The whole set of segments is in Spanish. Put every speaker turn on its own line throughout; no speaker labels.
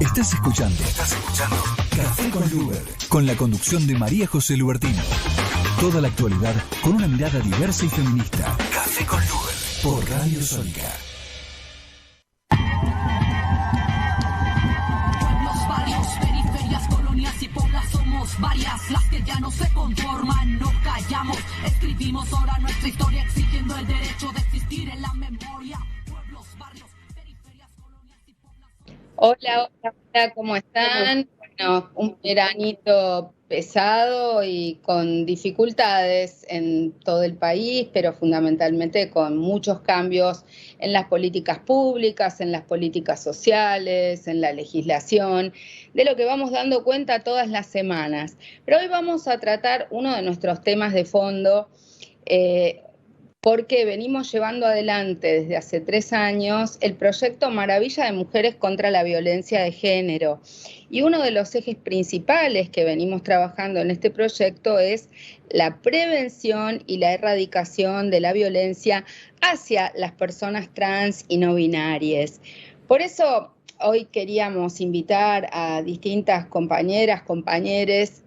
Estás escuchando Café con Luber, con la conducción de María José Lubertino. Toda la actualidad con una mirada diversa y feminista. Café con Luber, por Radio Sónica.
Pueblos, barrios, periferias, colonias y poblas somos varias las que ya no se conforman, no callamos, escribimos ahora nuestra historia exigiendo el derecho de existir en la memoria. Pueblos, barrios, periferias, colonias y poblas.
Hola, ¿cómo están? Bueno, un veranito pesado y con dificultades en todo el país, pero fundamentalmente con muchos cambios en las políticas públicas, en las políticas sociales, en la legislación, de lo que vamos dando cuenta todas las semanas. Pero hoy vamos a tratar uno de nuestros temas de fondo, porque venimos llevando adelante desde hace 3 años el proyecto Maravilla de Mujeres contra la Violencia de Género. Y uno de los ejes principales que venimos trabajando en este proyecto es la prevención y la erradicación de la violencia hacia las personas trans y no binarias. Por eso hoy queríamos invitar a distintas compañeras, compañeros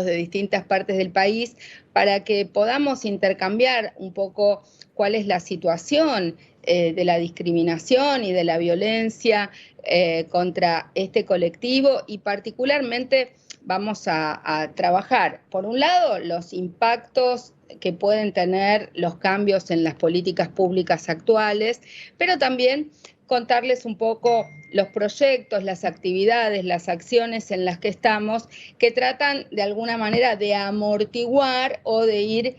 de distintas partes del país para que podamos intercambiar un poco cuál es la situación de la discriminación y de la violencia contra este colectivo, y particularmente vamos a trabajar, por un lado, los impactos que pueden tener los cambios en las políticas públicas actuales, pero también contarles un poco los proyectos, las actividades, las acciones en las que estamos, que tratan de alguna manera de amortiguar o de ir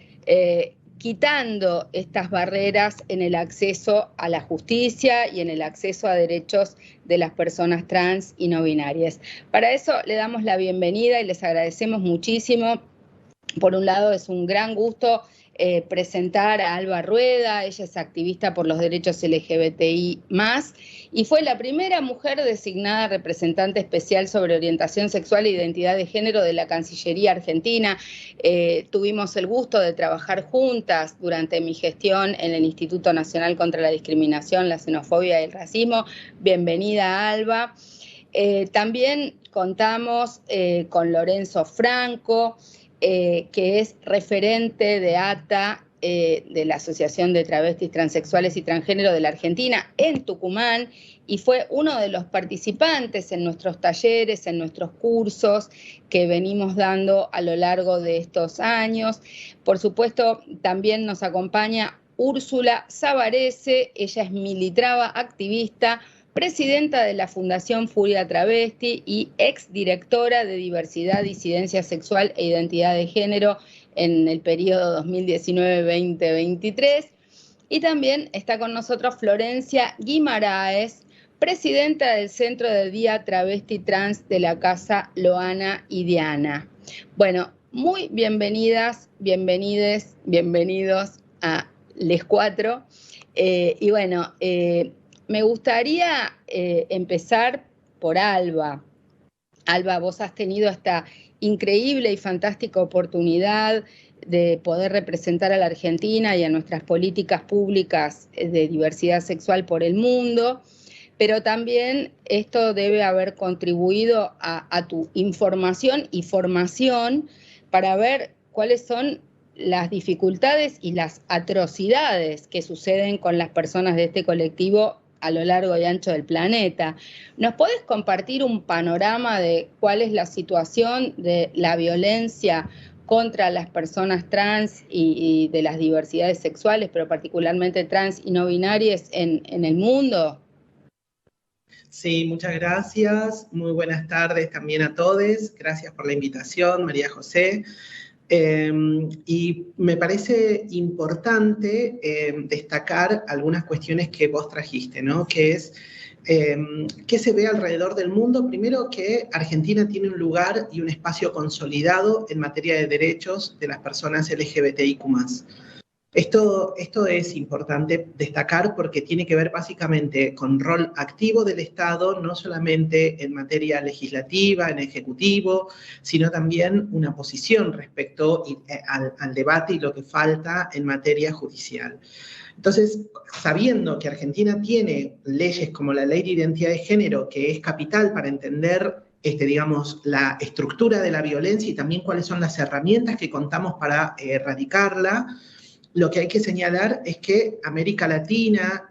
quitando estas barreras en el acceso a la justicia y en el acceso a derechos de las personas trans y no binarias. Para eso le damos la bienvenida y les agradecemos muchísimo. Por un lado, es un gran gusto presentar a Alba Rueda. Ella es activista por los derechos LGBTI+, y fue la primera mujer designada representante especial sobre orientación sexual e identidad de género de la Cancillería Argentina. Tuvimos el gusto de trabajar juntas durante mi gestión en el Instituto Nacional contra la Discriminación, la Xenofobia y el Racismo. Bienvenida, Alba. También contamos con Lorenzo Franco, que es referente de ATA, de la Asociación de Travestis, Transexuales y Transgénero de la Argentina, en Tucumán, y fue uno de los participantes en nuestros talleres, en nuestros cursos que venimos dando a lo largo de estos años. Por supuesto, también nos acompaña Úrsula Savarese. Ella es militrava, activista, presidenta de la Fundación Furia Travesti y exdirectora de Diversidad, Disidencia Sexual e Identidad de Género en el periodo 2019-2023. Y también está con nosotros Florencia Guimaraes, presidenta del Centro de Día Travesti Trans de la Casa Loana y Diana. Bueno, muy bienvenidas, bienvenidos a les cuatro. Y bueno, me gustaría empezar por Alba. Alba, vos has tenido esta increíble y fantástica oportunidad de poder representar a la Argentina y a nuestras políticas públicas de diversidad sexual por el mundo, pero también esto debe haber contribuido a tu información y formación para ver cuáles son las dificultades y las atrocidades que suceden con las personas de este colectivo a lo largo y ancho del planeta. ¿Nos podés compartir un panorama de cuál es la situación de la violencia contra las personas trans y de las diversidades sexuales, pero particularmente trans y no binarias en el mundo?
Sí, muchas gracias. Muy buenas tardes también a todos. Gracias por la invitación, María José. Y me parece importante destacar algunas cuestiones que vos trajiste, ¿no? Que es qué se ve alrededor del mundo. Primero, que Argentina tiene un lugar y un espacio consolidado en materia de derechos de las personas LGBTIQ+. Esto es importante destacar porque tiene que ver básicamente con rol activo del Estado, no solamente en materia legislativa, en ejecutivo, sino también una posición respecto al debate y lo que falta en materia judicial. Entonces, sabiendo que Argentina tiene leyes como la Ley de Identidad de Género, que es capital para entender, digamos, la estructura de la violencia y también cuáles son las herramientas que contamos para erradicarla, lo que hay que señalar es que América Latina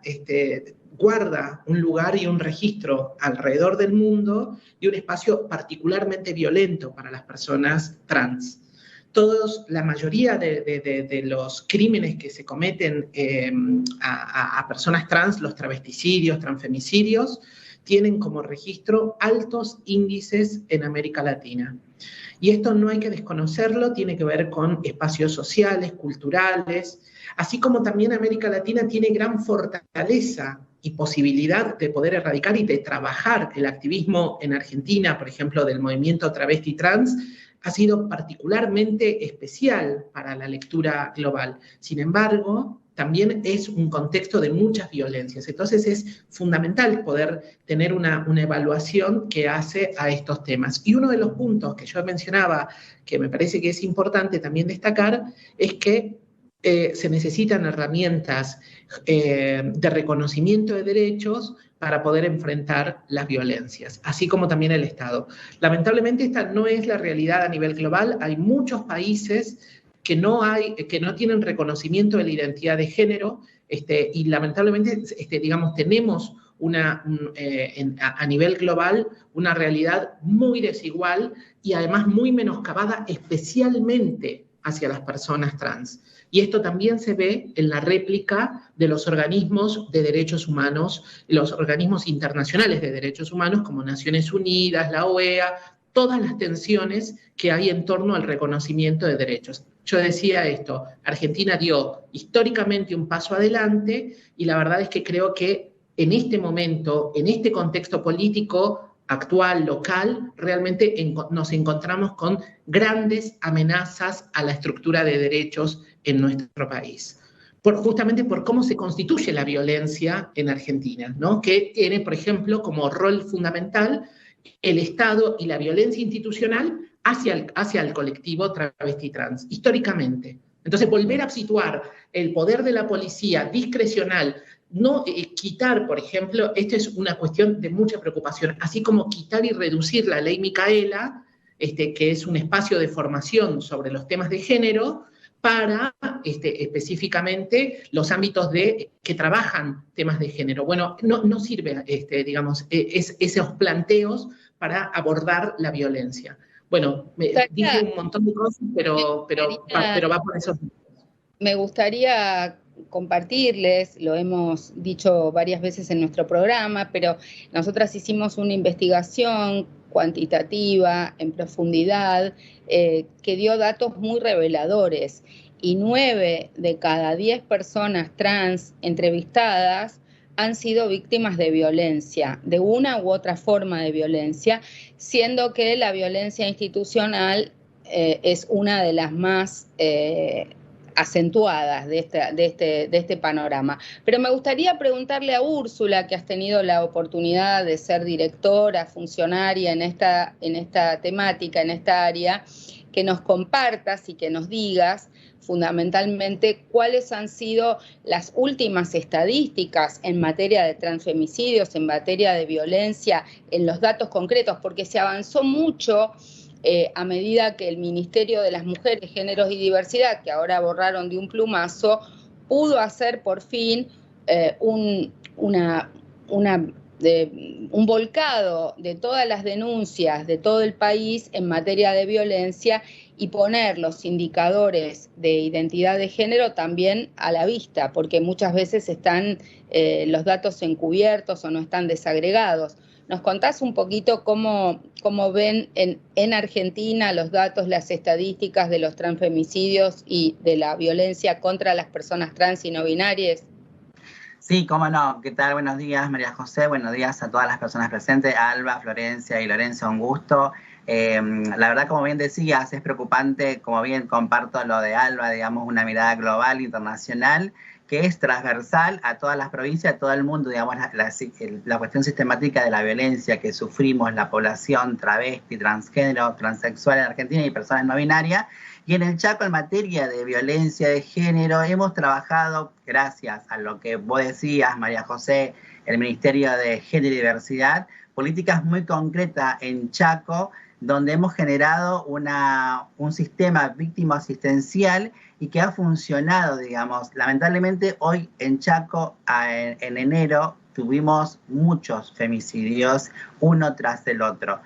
guarda un lugar y un registro alrededor del mundo de un espacio particularmente violento para las personas trans. La mayoría de los crímenes que se cometen a personas trans, los travesticidios, transfemicidios, tienen como registro altos índices en América Latina. Y esto no hay que desconocerlo, tiene que ver con espacios sociales, culturales, así como también América Latina tiene gran fortaleza y posibilidad de poder erradicar y de trabajar. El activismo en Argentina, por ejemplo, del movimiento travesti trans, ha sido particularmente especial para la lectura global. Sin embargo, también es un contexto de muchas violencias. Entonces es fundamental poder tener una evaluación que hace a estos temas. Y uno de los puntos que yo mencionaba, que me parece que es importante también destacar, es que se necesitan herramientas de reconocimiento de derechos para poder enfrentar las violencias, así como también el Estado. Lamentablemente esta no es la realidad a nivel global. Hay muchos países que no tienen reconocimiento de la identidad de género, y lamentablemente, digamos, tenemos a nivel global una realidad muy desigual y además muy menoscabada, especialmente hacia las personas trans. Y esto también se ve en la réplica de los organismos de derechos humanos, los organismos internacionales de derechos humanos como Naciones Unidas, la OEA, todas las tensiones que hay en torno al reconocimiento de derechos. Yo decía esto, Argentina dio históricamente un paso adelante y la verdad es que creo que en este momento, en este contexto político actual, local, realmente nos encontramos con grandes amenazas a la estructura de derechos en nuestro país. Justamente por cómo se constituye la violencia en Argentina, ¿no? Que tiene, por ejemplo, como rol fundamental el Estado y la violencia institucional hacia el colectivo travesti trans, históricamente. Entonces, volver a situar el poder de la policía discrecional, no quitar, por ejemplo, esta es una cuestión de mucha preocupación, así como quitar y reducir la ley Micaela, que es un espacio de formación sobre los temas de género, para específicamente los ámbitos que trabajan temas de género. Bueno, no sirve, digamos, esos planteos para abordar la violencia. Bueno, dije un montón de cosas, pero va por eso.
Me gustaría compartirles, lo hemos dicho varias veces en nuestro programa, pero nosotras hicimos una investigación cuantitativa, en profundidad, que dio datos muy reveladores, y 9 de cada 10 personas trans entrevistadas han sido víctimas de violencia, de una u otra forma de violencia, siendo que la violencia institucional es una de las más acentuadas de este panorama. Pero me gustaría preguntarle a Úrsula, que has tenido la oportunidad de ser directora, funcionaria en esta temática, en esta área, que nos compartas y que nos digas fundamentalmente cuáles han sido las últimas estadísticas en materia de transfemicidios, en materia de violencia, en los datos concretos, porque se avanzó mucho a medida que el Ministerio de las Mujeres, Géneros y Diversidad, que ahora borraron de un plumazo, pudo hacer por fin un volcado de todas las denuncias de todo el país en materia de violencia y poner los indicadores de identidad de género también a la vista, porque muchas veces están los datos encubiertos o no están desagregados. ¿Nos contás un poquito cómo ven en Argentina los datos, las estadísticas de los transfemicidios y de la violencia contra las personas trans y no binarias?
Sí, cómo no. ¿Qué tal? Buenos días, María José. Buenos días a todas las personas presentes. Alba, Florencia y Lorenzo, un gusto. La verdad, como bien decías, es preocupante, como bien comparto lo de Alba, digamos, una mirada global, internacional, que es transversal a todas las provincias, a todo el mundo, digamos, la cuestión sistemática de la violencia que sufrimos la población travesti, transgénero, transexual en Argentina y personas no binarias. Y en el Chaco, en materia de violencia de género, hemos trabajado, gracias a lo que vos decías, María José, el Ministerio de Género y Diversidad, políticas muy concretas en Chaco, donde hemos generado un sistema víctima asistencial y que ha funcionado, digamos. Lamentablemente, hoy en Chaco, en enero, tuvimos muchos femicidios, uno tras el otro.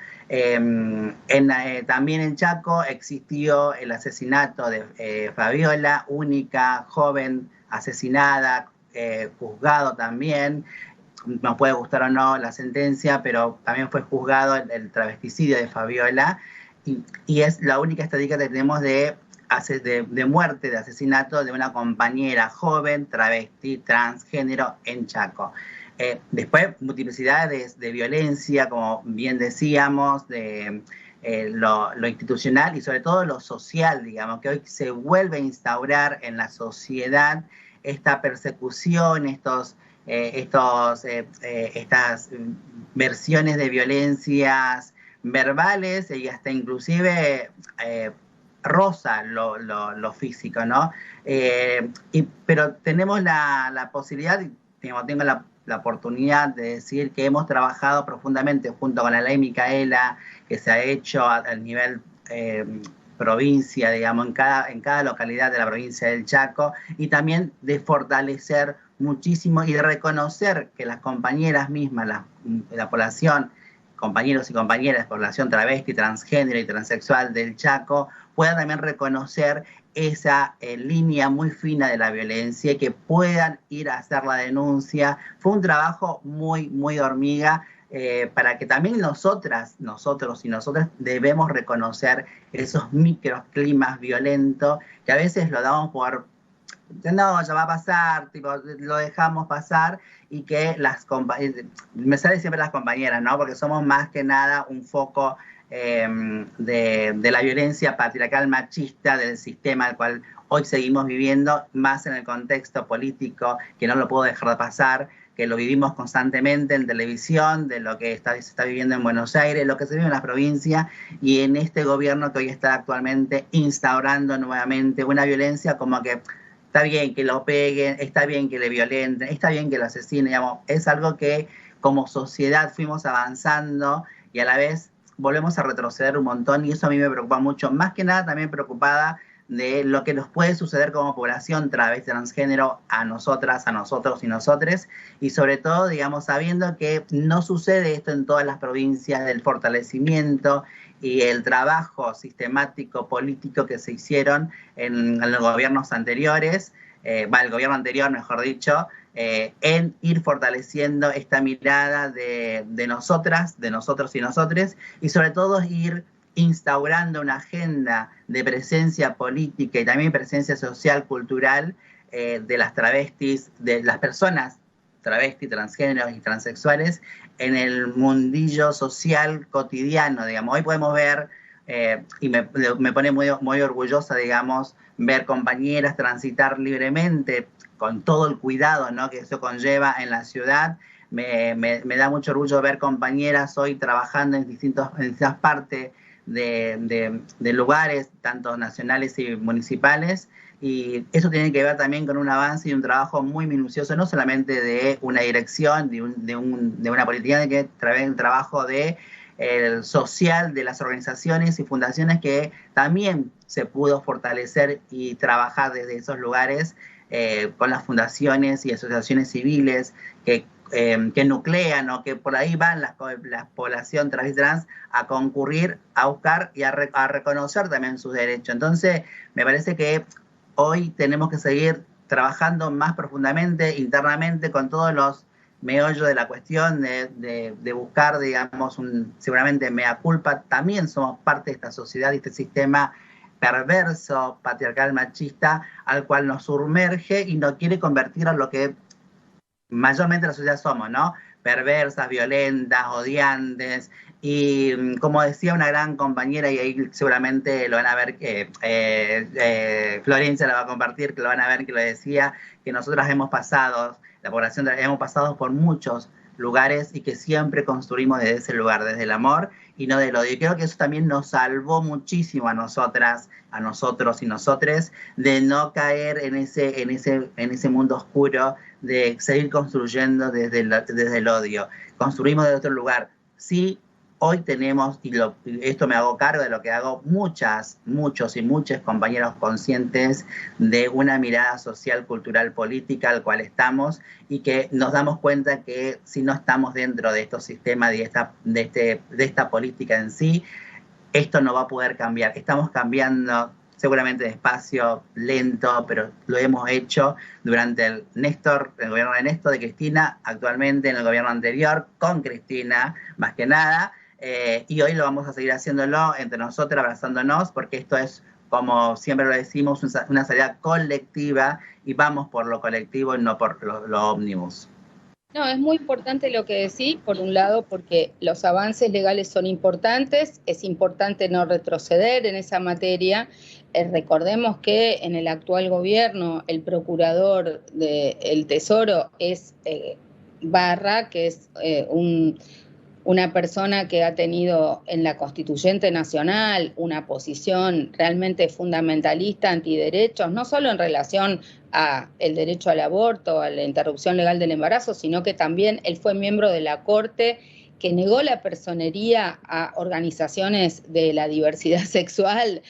También en Chaco existió el asesinato de Fabiola, única joven asesinada, juzgado también. Nos puede gustar o no la sentencia, pero también fue juzgado el travesticidio de Fabiola, y es la única estadística que tenemos de muerte, de asesinato de una compañera joven, travesti, transgénero en Chaco. Después, multiplicidades de violencia, como bien decíamos, de lo institucional y sobre todo lo social, digamos, que hoy se vuelve a instaurar en la sociedad esta persecución, estas versiones de violencias verbales y hasta inclusive roza lo físico, ¿no? Pero tenemos la posibilidad, tengo la oportunidad de decir que hemos trabajado profundamente junto con la ley Micaela, que se ha hecho a nivel provincia, digamos, en cada localidad de la provincia del Chaco, y también de fortalecer muchísimo y de reconocer que las compañeras mismas, la población, compañeros y compañeras de población travesti, transgénero y transexual del Chaco, puedan también reconocer esa línea muy fina de la violencia y que puedan ir a hacer la denuncia. Fue un trabajo muy, muy hormiga, para que también nosotros y nosotras debemos reconocer esos microclimas violentos que a veces lo damos por, no, ya va a pasar, tipo, lo dejamos pasar, y que me sale siempre las compañeras, ¿no? Porque somos más que nada un foco de la violencia patriarcal machista del sistema al cual hoy seguimos viviendo, más en el contexto político, que no lo puedo dejar de pasar, que lo vivimos constantemente en televisión, de lo que se está viviendo en Buenos Aires, lo que se vive en las provincias, y en este gobierno que hoy está actualmente instaurando nuevamente una violencia como que está bien que lo peguen, está bien que le violenten, está bien que lo asesinen, digamos, es algo que como sociedad fuimos avanzando y a la vez volvemos a retroceder un montón, y eso a mí me preocupa mucho, más que nada también preocupada de lo que nos puede suceder como población travesti, transgénero, a nosotras, a nosotros y nosotres, y sobre todo, digamos, sabiendo que no sucede esto en todas las provincias, del fortalecimiento y el trabajo sistemático político que se hicieron en los gobiernos anteriores, el gobierno anterior, mejor dicho, en ir fortaleciendo esta mirada de nosotras, de nosotros y nosotres, y sobre todo ir instaurando una agenda de presencia política y también presencia social, cultural, de las travestis, de las personas travestis, transgéneros y transexuales en el mundillo social cotidiano, digamos. Hoy podemos ver, y me pone muy, muy orgullosa, digamos, ver compañeras transitar libremente con todo el cuidado, ¿no?, que eso conlleva en la ciudad. Me da mucho orgullo ver compañeras hoy trabajando en distintas partes de lugares, tanto nacionales y municipales, y eso tiene que ver también con un avance y un trabajo muy minucioso, no solamente de una dirección, de una política, de que el trabajo el social de las organizaciones y fundaciones, que también se pudo fortalecer y trabajar desde esos lugares, con las fundaciones y asociaciones civiles que nuclean, o que por ahí van la población trans y trans a concurrir, a buscar y a reconocer también sus derechos. Entonces, me parece que hoy tenemos que seguir trabajando más profundamente, internamente, con todos los meollos de la cuestión, de buscar, digamos, seguramente mea culpa. También somos parte de esta sociedad y este sistema perverso, patriarcal, machista, al cual nos sumerge y nos quiere convertir a lo que mayormente la sociedad somos, ¿no? perversas, violentas, odiantes. Y como decía una gran compañera, y ahí seguramente lo van a ver, que Florencia la va a compartir, que lo van a ver, que lo decía, que nosotras hemos pasado, la población hemos pasado por muchos lugares y que siempre construimos desde ese lugar, desde el amor y no del odio. Y creo que eso también nos salvó muchísimo a nosotras, a nosotros y nosotres, de no caer en ese mundo oscuro, de seguir construyendo desde el odio. Construimos desde otro lugar. Sí, hoy tenemos, y esto me hago cargo de lo que hago, muchos y muchas compañeros conscientes de una mirada social, cultural, política al cual estamos, y que nos damos cuenta que si no estamos dentro de estos sistemas, de esta política en sí, esto no va a poder cambiar. Estamos cambiando seguramente despacio, lento, pero lo hemos hecho durante el gobierno de Néstor, de Cristina, actualmente en el gobierno anterior, con Cristina, más que nada. Y hoy lo vamos a seguir haciéndolo entre nosotros, abrazándonos, porque esto es, como siempre lo decimos, una salida colectiva, y vamos por lo colectivo y no por lo ómnibus.
No, es muy importante lo que decís, por un lado, porque los avances legales son importantes, es importante no retroceder en esa materia. Recordemos que en el actual gobierno el procurador del Tesoro es Barra, que es una persona que ha tenido en la Constituyente Nacional una posición realmente fundamentalista, antiderechos, no solo en relación a el derecho al aborto, a la interrupción legal del embarazo, sino que también él fue miembro de la Corte que negó la personería a organizaciones de la diversidad sexual,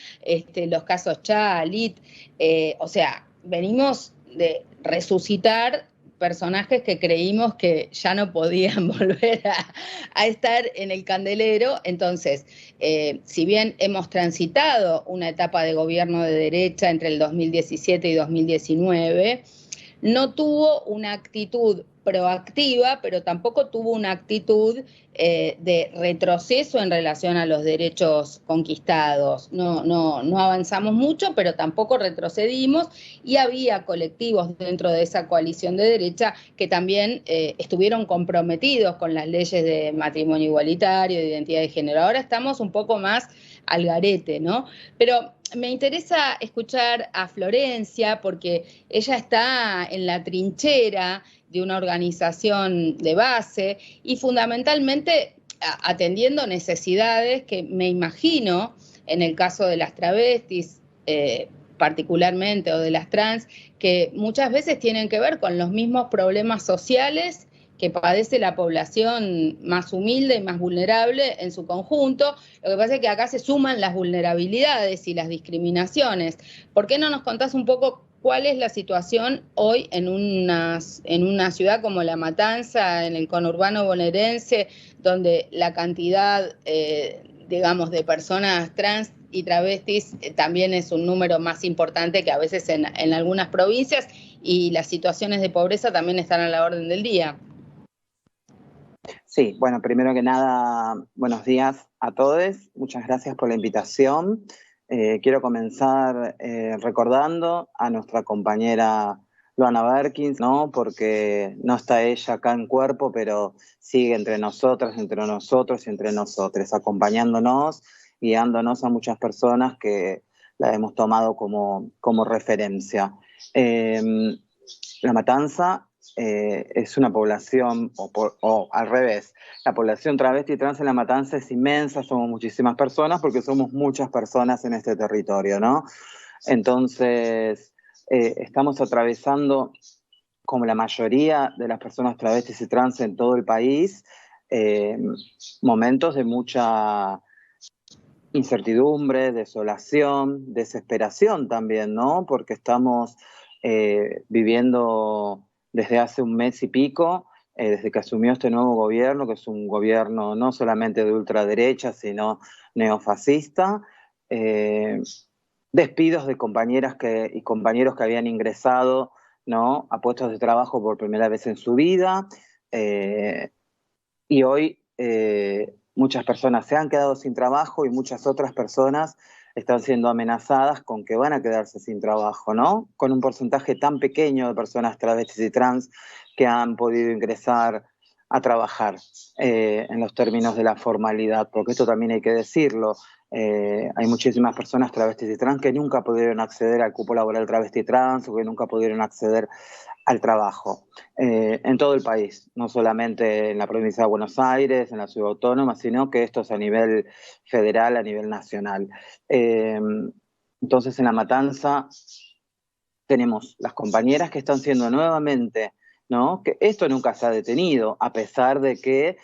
los casos Cha, Alit, o sea, venimos de resucitar personajes que creímos que ya no podían volver a estar en el candelero. Entonces, si bien hemos transitado una etapa de gobierno de derecha entre el 2017 y 2019, no tuvo una actitud proactiva, pero tampoco tuvo una actitud de retroceso en relación a los derechos conquistados. No avanzamos mucho, pero tampoco retrocedimos, y había colectivos dentro de esa coalición de derecha que también estuvieron comprometidos con las leyes de matrimonio igualitario, de identidad de género. Ahora estamos un poco más al garete, ¿no? Pero me interesa escuchar a Florencia, porque ella está en la trinchera de una organización de base y fundamentalmente atendiendo necesidades que me imagino, en el caso de las travestis particularmente, o de las trans, que muchas veces tienen que ver con los mismos problemas sociales que padece la población más humilde y más vulnerable en su conjunto. Lo que pasa es que acá se suman las vulnerabilidades y las discriminaciones. ¿Por qué no nos contás un poco cuál es la situación hoy en una ciudad como La Matanza, en el conurbano bonaerense, donde la cantidad, digamos, de personas trans y travestis también es un número más importante que a veces en algunas provincias, y las situaciones de pobreza también están a la orden del día?
Sí, bueno, primero que nada, buenos días a todos. Muchas gracias por la invitación. Quiero comenzar recordando a nuestra compañera Luana Berkins, ¿no? Porque no está ella acá en cuerpo, pero sigue entre nosotras, entre nosotros y entre nosotros, acompañándonos, guiándonos a muchas personas que la hemos tomado como referencia. La Matanza es una población, o al revés, la población travesti y trans en La Matanza es inmensa, somos muchísimas personas porque somos muchas personas en este territorio, ¿no? Entonces, estamos atravesando, como la mayoría de las personas travestis y trans en todo el país, momentos de mucha incertidumbre, desolación, desesperación también, ¿no? Porque estamos viviendo desde hace un mes y pico, desde que asumió este nuevo gobierno, que es un gobierno no solamente de ultraderecha, sino neofascista, despidos de compañeras y compañeros que habían ingresado, ¿no?, a puestos de trabajo por primera vez en su vida, y hoy muchas personas se han quedado sin trabajo y muchas otras personas están siendo amenazadas con que van a quedarse sin trabajo, ¿no? Con un porcentaje tan pequeño de personas travestis y trans que han podido ingresar a trabajar en los términos de la formalidad, porque esto también hay que decirlo. Hay muchísimas personas travestis y trans que nunca pudieron acceder al cupo laboral travesti trans o que nunca pudieron acceder al trabajo en todo el país, no solamente en la provincia de Buenos Aires, en la ciudad autónoma, sino que esto es a nivel federal, a nivel nacional. Entonces, en La Matanza tenemos las compañeras que están siendo nuevamente, ¿no? Que esto nunca se ha detenido, a pesar de que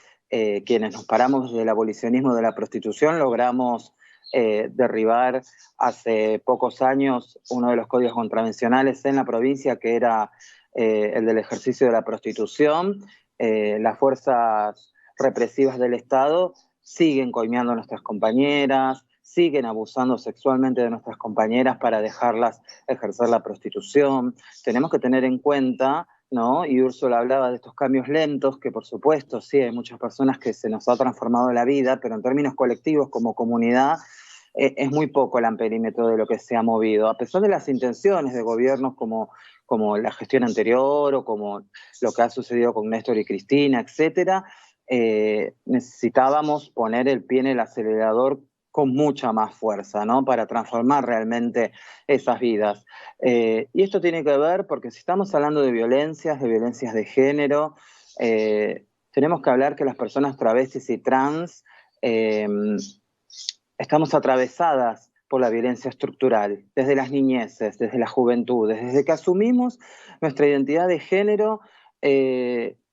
quienes nos paramos del abolicionismo de la prostitución logramos derribar hace pocos años uno de los códigos contravencionales en la provincia, que era el del ejercicio de la prostitución. Las fuerzas represivas del Estado siguen coimeando a nuestras compañeras, siguen abusando sexualmente de nuestras compañeras para dejarlas ejercer la prostitución. Tenemos que tener en cuenta, ¿no? Y Úrsula hablaba de estos cambios lentos, que por supuesto sí, hay muchas personas que se nos ha transformado la vida, pero en términos colectivos, como comunidad, es muy poco el amperímetro de lo que se ha movido, a pesar de las intenciones de gobiernos como la gestión anterior o como lo que ha sucedido con Néstor y Cristina, etcétera. Necesitábamos poner el pie en el acelerador con mucha más fuerza, ¿no? Para transformar realmente esas vidas. Y esto tiene que ver porque si estamos hablando de violencias de género, tenemos que hablar que las personas travestis y trans estamos atravesadas por la violencia estructural, desde las niñeces, desde las juventudes, desde que asumimos nuestra identidad de género,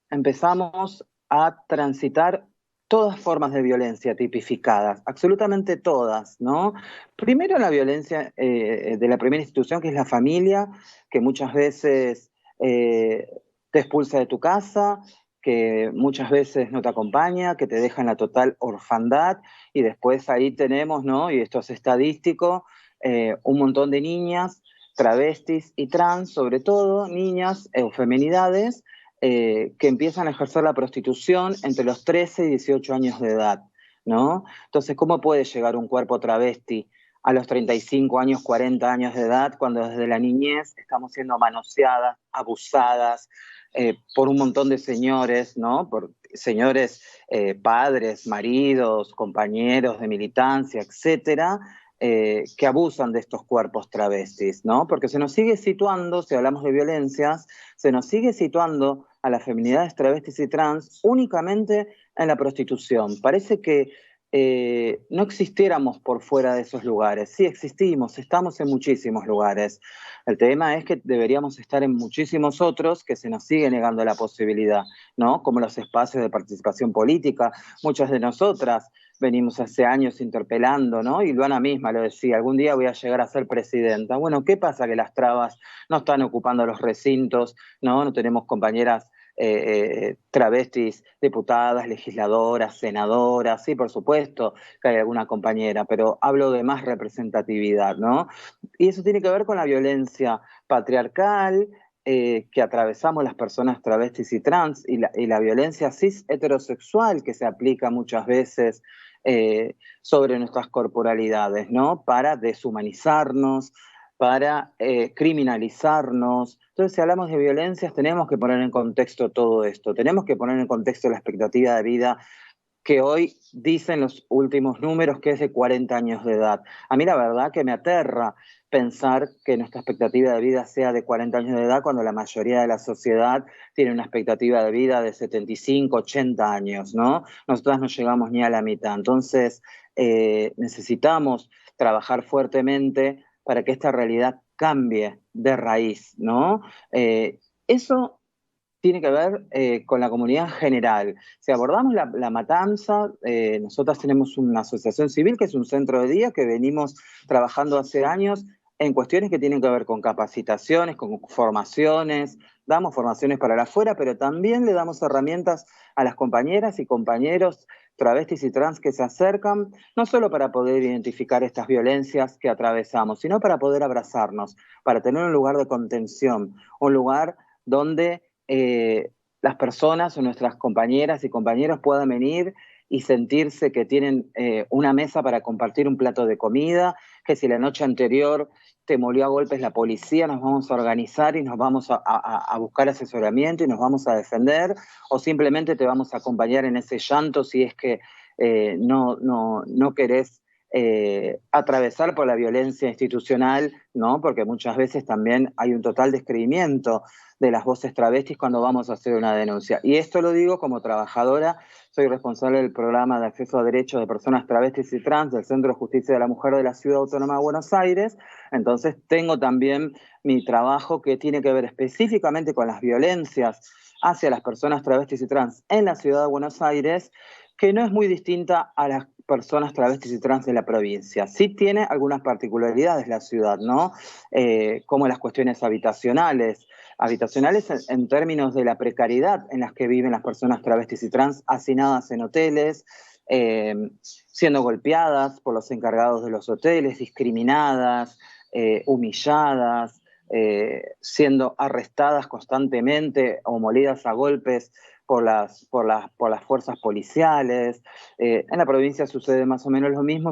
empezamos a transitar todas formas de violencia tipificadas, absolutamente todas, ¿no? Primero la violencia de la primera institución, que es la familia, que muchas veces te expulsa de tu casa, que muchas veces no te acompaña, que te deja en la total orfandad, y después ahí tenemos, ¿no? Y esto es estadístico, un montón de niñas, travestis y trans, sobre todo niñas o feminidades, que empiezan a ejercer la prostitución entre los 13 y 18 años de edad, ¿no? Entonces, ¿cómo puede llegar un cuerpo travesti a los 35 años, 40 años de edad, cuando desde la niñez estamos siendo manoseadas, abusadas por un montón de señores, ¿no? Por señores padres, maridos, compañeros de militancia, etcétera, que abusan de estos cuerpos travestis, ¿no? Porque se nos sigue situando, si hablamos de violencias, se nos sigue situando a las feminidades travestis y trans únicamente en la prostitución. Parece que no existiéramos por fuera de esos lugares. Sí existimos, estamos en muchísimos lugares. El tema es que deberíamos estar en muchísimos otros que se nos sigue negando la posibilidad, ¿no? Como los espacios de participación política. Muchas de nosotras venimos hace años interpelando, ¿no? Y Luana misma lo decía, algún día voy a llegar a ser presidenta. Bueno, ¿qué pasa? Que las trabas no están ocupando los recintos, ¿no? No tenemos compañeras travestis, diputadas, legisladoras, senadoras, sí, por supuesto que hay alguna compañera, pero hablo de más representatividad, ¿no? Y eso tiene que ver con la violencia patriarcal que atravesamos las personas travestis y trans, y la violencia cis heterosexual que se aplica muchas veces sobre nuestras corporalidades, ¿no? Para deshumanizarnos, para criminalizarnos. Entonces, si hablamos de violencias, tenemos que poner en contexto todo esto, tenemos que poner en contexto la expectativa de vida que hoy dicen los últimos números que es de 40 años de edad. A mí la verdad que me aterra pensar que nuestra expectativa de vida sea de 40 años de edad cuando la mayoría de la sociedad tiene una expectativa de vida de 75, 80 años, ¿no? Nosotras no llegamos ni a la mitad. Entonces, necesitamos trabajar fuertemente para que esta realidad cambie de raíz, ¿no? Eso tiene que ver con la comunidad en general. Si abordamos la matanza, nosotras tenemos una asociación civil que es un centro de día que venimos trabajando hace años en cuestiones que tienen que ver con capacitaciones, con formaciones, damos formaciones para la afuera, pero también le damos herramientas a las compañeras y compañeros travestis y trans que se acercan, no solo para poder identificar estas violencias que atravesamos, sino para poder abrazarnos, para tener un lugar de contención, un lugar donde las personas o nuestras compañeras y compañeros puedan venir y sentirse que tienen una mesa para compartir un plato de comida, que si la noche anterior te molió a golpes la policía, nos vamos a organizar y nos vamos a buscar asesoramiento y nos vamos a defender, o simplemente te vamos a acompañar en ese llanto si es que no querés atravesar por la violencia institucional, ¿no? Porque muchas veces también hay un total descreimiento de las voces travestis cuando vamos a hacer una denuncia. Y esto lo digo como trabajadora, soy responsable del programa de acceso a derechos de personas travestis y trans del Centro de Justicia de la Mujer de la Ciudad Autónoma de Buenos Aires, entonces tengo también mi trabajo que tiene que ver específicamente con las violencias hacia las personas travestis y trans en la Ciudad de Buenos Aires, que no es muy distinta a las personas travestis y trans de la provincia. Sí tiene algunas particularidades la ciudad, ¿no? Como las cuestiones habitacionales en términos de la precariedad en las que viven las personas travestis y trans hacinadas en hoteles, siendo golpeadas por los encargados de los hoteles, discriminadas, humilladas, siendo arrestadas constantemente o molidas a golpes por las fuerzas policiales. En la provincia sucede más o menos lo mismo,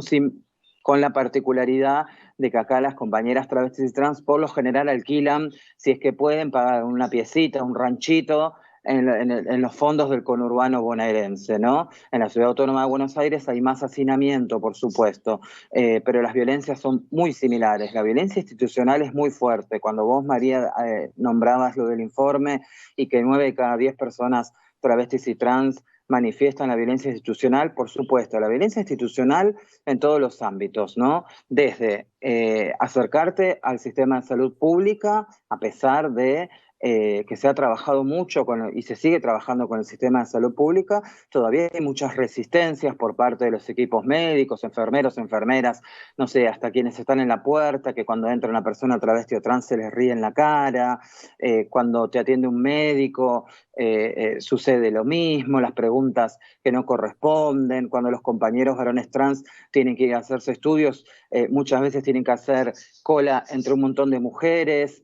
con la particularidad de que acá las compañeras travestis y trans por lo general alquilan, si es que pueden, pagar una piecita, un ranchito, en los fondos del conurbano bonaerense, ¿no? En la Ciudad Autónoma de Buenos Aires hay más hacinamiento, por supuesto, pero las violencias son muy similares. La violencia institucional es muy fuerte. Cuando vos, María, nombrabas lo del informe y que 9 de cada 10 personas travestis y trans manifiestan la violencia institucional, por supuesto, la violencia institucional en todos los ámbitos, ¿no? Desde acercarte al sistema de salud pública, a pesar de que se ha trabajado mucho y se sigue trabajando con el sistema de salud pública, todavía hay muchas resistencias por parte de los equipos médicos, enfermeros, enfermeras, no sé, hasta quienes están en la puerta, que cuando entra una persona travesti o trans se les ríe en la cara, cuando te atiende un médico sucede lo mismo, las preguntas que no corresponden, cuando los compañeros varones trans tienen que ir a hacerse estudios, muchas veces tienen que hacer cola entre un montón de mujeres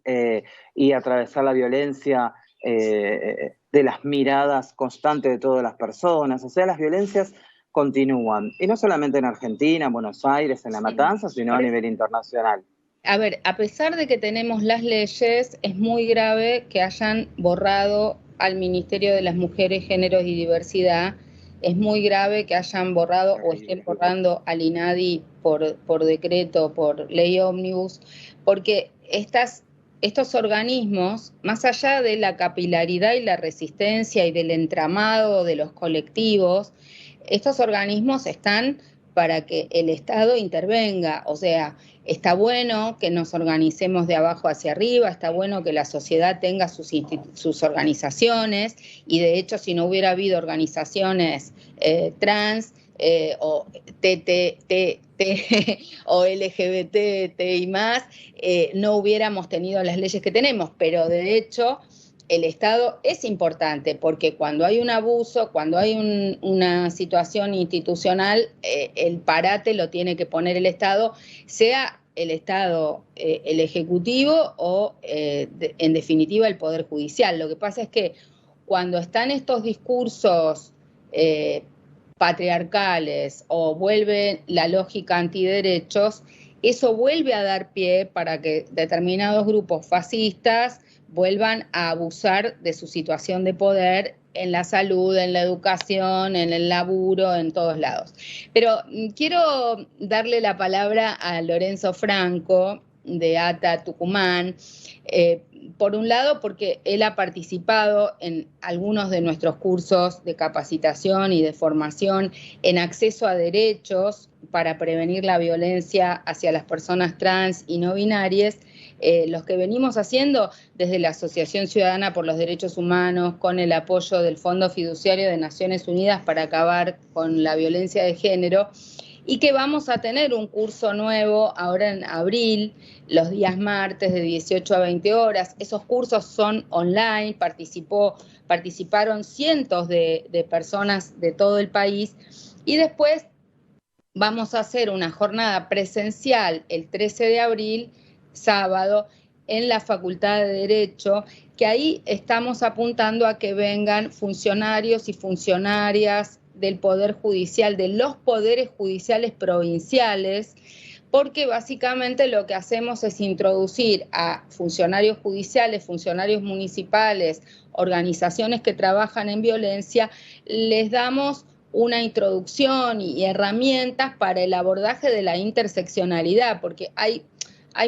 y atravesar la violencia de las miradas constantes de todas las personas. O sea, las violencias continúan, y no solamente en Argentina, en Buenos Aires, en La Matanza, sino a nivel internacional.
A ver, a pesar de que tenemos las leyes, es muy grave que hayan borrado al Ministerio de las Mujeres, Géneros y Diversidad. Es muy grave que hayan borrado o estén borrando al INADI por decreto, por ley ómnibus, porque estos organismos, más allá de la capilaridad y la resistencia y del entramado de los colectivos, estos organismos están para que el Estado intervenga. O sea, está bueno que nos organicemos de abajo hacia arriba, está bueno que la sociedad tenga sus organizaciones, y de hecho si no hubiera habido organizaciones trans o o LGBT y más, no hubiéramos tenido las leyes que tenemos, pero de hecho el Estado es importante, porque cuando hay un abuso, cuando hay una situación institucional, el parate lo tiene que poner el Estado, sea el Estado el Ejecutivo o en definitiva el Poder Judicial. Lo que pasa es que cuando están estos discursos patriarcales o vuelve la lógica antiderechos, eso vuelve a dar pie para que determinados grupos fascistas vuelvan a abusar de su situación de poder en la salud, en la educación, en el laburo, en todos lados. Pero quiero darle la palabra a Lorenzo Franco, de ATA Tucumán, por un lado porque él ha participado en algunos de nuestros cursos de capacitación y de formación en acceso a derechos para prevenir la violencia hacia las personas trans y no binarias, los que venimos haciendo desde la Asociación Ciudadana por los Derechos Humanos, con el apoyo del Fondo Fiduciario de Naciones Unidas para acabar con la violencia de género, y que vamos a tener un curso nuevo ahora en abril, los días martes de 18 a 20 horas. Esos cursos son online, participaron cientos de personas de todo el país, y después vamos a hacer una jornada presencial el 13 de abril, sábado, en la Facultad de Derecho, que ahí estamos apuntando a que vengan funcionarios y funcionarias del Poder Judicial, de los poderes judiciales provinciales, porque básicamente lo que hacemos es introducir a funcionarios judiciales, funcionarios municipales, organizaciones que trabajan en violencia, les damos una introducción y herramientas para el abordaje de la interseccionalidad, porque hay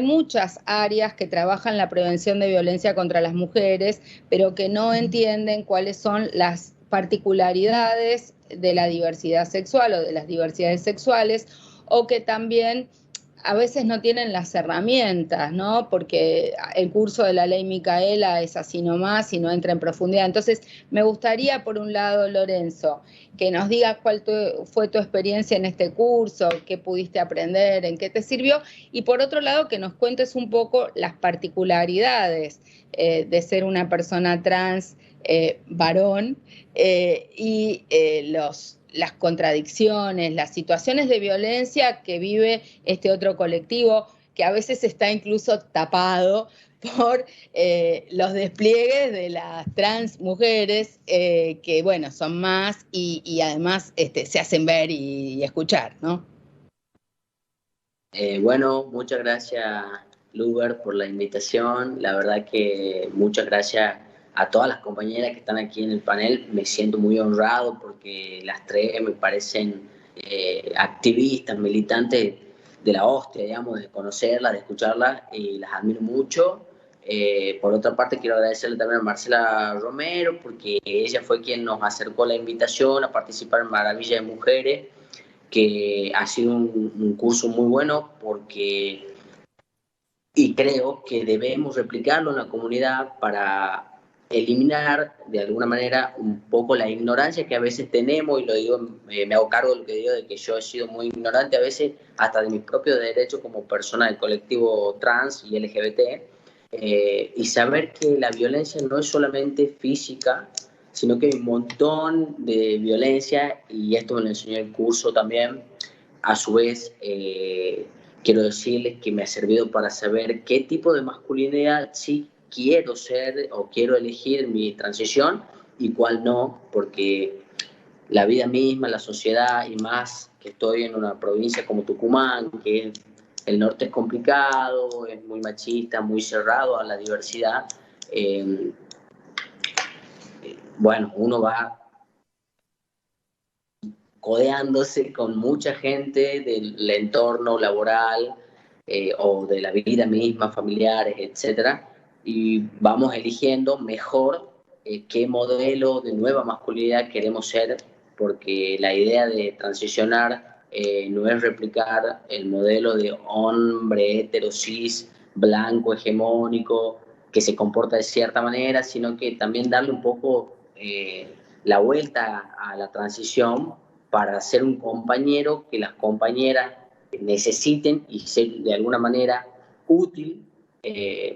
muchas áreas que trabajan la prevención de violencia contra las mujeres, pero que no entienden cuáles son las particularidades de la diversidad sexual o de las diversidades sexuales, o que también a veces no tienen las herramientas, ¿no? Porque el curso de la ley Micaela es así nomás y no entra en profundidad. Entonces, me gustaría, por un lado, Lorenzo, que nos digas cuál fue tu experiencia en este curso, qué pudiste aprender, en qué te sirvió, y por otro lado, que nos cuentes un poco las particularidades de ser una persona trans varón y las contradicciones, las situaciones de violencia que vive este otro colectivo, que a veces está incluso tapado por los despliegues de las trans mujeres, que bueno, son más y además se hacen ver y escuchar, ¿no?
Bueno, muchas gracias, Luber, por la invitación. La verdad que muchas gracias a todas las compañeras que están aquí en el panel. Me siento muy honrado porque las tres me parecen activistas, militantes de la hostia, digamos, de conocerlas, de escucharlas, y las admiro mucho. Por otra parte, quiero agradecerle también a Marcela Romero, porque ella fue quien nos acercó la invitación a participar en Maravilla de Mujeres, que ha sido un curso muy bueno, porque, y creo que debemos replicarlo en la comunidad para eliminar de alguna manera un poco la ignorancia que a veces tenemos, y lo digo, me hago cargo de lo que digo, de que yo he sido muy ignorante a veces hasta de mis propios derechos como persona del colectivo trans y LGBT, y saber que la violencia no es solamente física, sino que hay un montón de violencia, y esto me lo enseñó el curso también. A su vez, quiero decirles que me ha servido para saber qué tipo de masculinidad sí quiero ser o quiero elegir en mi transición y cuál no, porque la vida misma, la sociedad, y más que estoy en una provincia como Tucumán, que el norte es complicado, es muy machista, muy cerrado a la diversidad. Bueno, uno va codeándose con mucha gente del entorno laboral o de la vida misma, familiares, etcétera, y vamos eligiendo mejor qué modelo de nueva masculinidad queremos ser, porque la idea de transicionar no es replicar el modelo de hombre hetero cis, blanco, hegemónico, que se comporta de cierta manera, sino que también darle un poco la vuelta a la transición para ser un compañero que las compañeras necesiten y ser de alguna manera útil.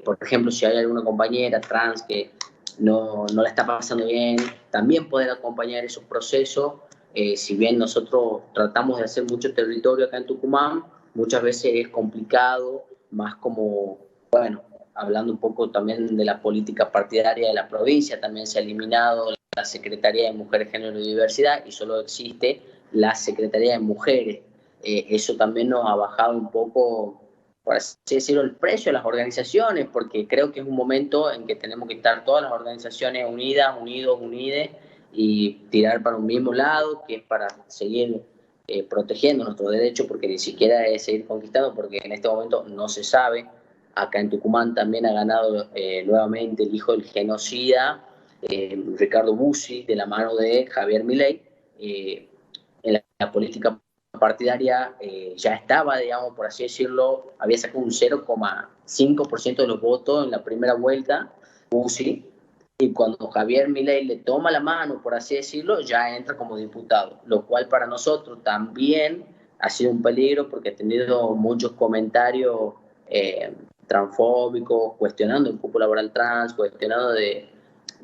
Por ejemplo, si hay alguna compañera trans que no la está pasando bien, también poder acompañar esos procesos. Si bien nosotros tratamos de hacer mucho territorio acá en Tucumán, muchas veces es complicado, más como, bueno, hablando un poco también de la política partidaria de la provincia, también se ha eliminado la Secretaría de Mujeres, Género y Diversidad, y solo existe la Secretaría de Mujeres. Eso también nos ha bajado un poco, por así decirlo, el precio de las organizaciones, porque creo que es un momento en que tenemos que estar todas las organizaciones unidas, unides, y tirar para un mismo lado, que es para seguir protegiendo nuestros derechos, porque ni siquiera es seguir conquistando, porque en este momento no se sabe. Acá en Tucumán también ha ganado nuevamente el hijo del genocida, Ricardo Bussi, de la mano de Javier Milei. En la política partidaria ya estaba, digamos, por así decirlo, había sacado un 0,5% de los votos en la primera vuelta, Bussi, y cuando Javier Milei le toma la mano, por así decirlo, ya entra como diputado, lo cual para nosotros también ha sido un peligro, porque ha tenido muchos comentarios transfóbicos, cuestionando el cupo laboral trans,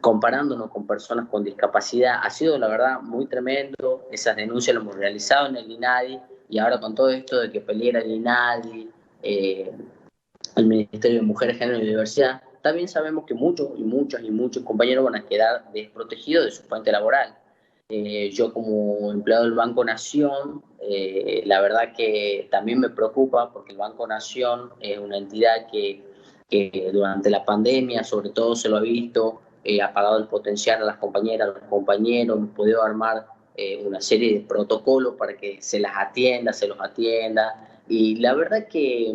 comparándonos con personas con discapacidad. Ha sido, la verdad, muy tremendo. Esas denuncias las hemos realizado en el INADI, y ahora con todo esto de que peligra el INADI, el Ministerio de Mujeres, Género y Diversidad, también sabemos que muchos compañeros van a quedar desprotegidos de su fuente laboral. Yo como empleado del Banco Nación, la verdad que también me preocupa porque el Banco Nación es una entidad que durante la pandemia sobre todo se lo ha visto, ha pagado el potencial a las compañeras, a los compañeros, hemos podido armar una serie de protocolos para que se los atienda, y la verdad que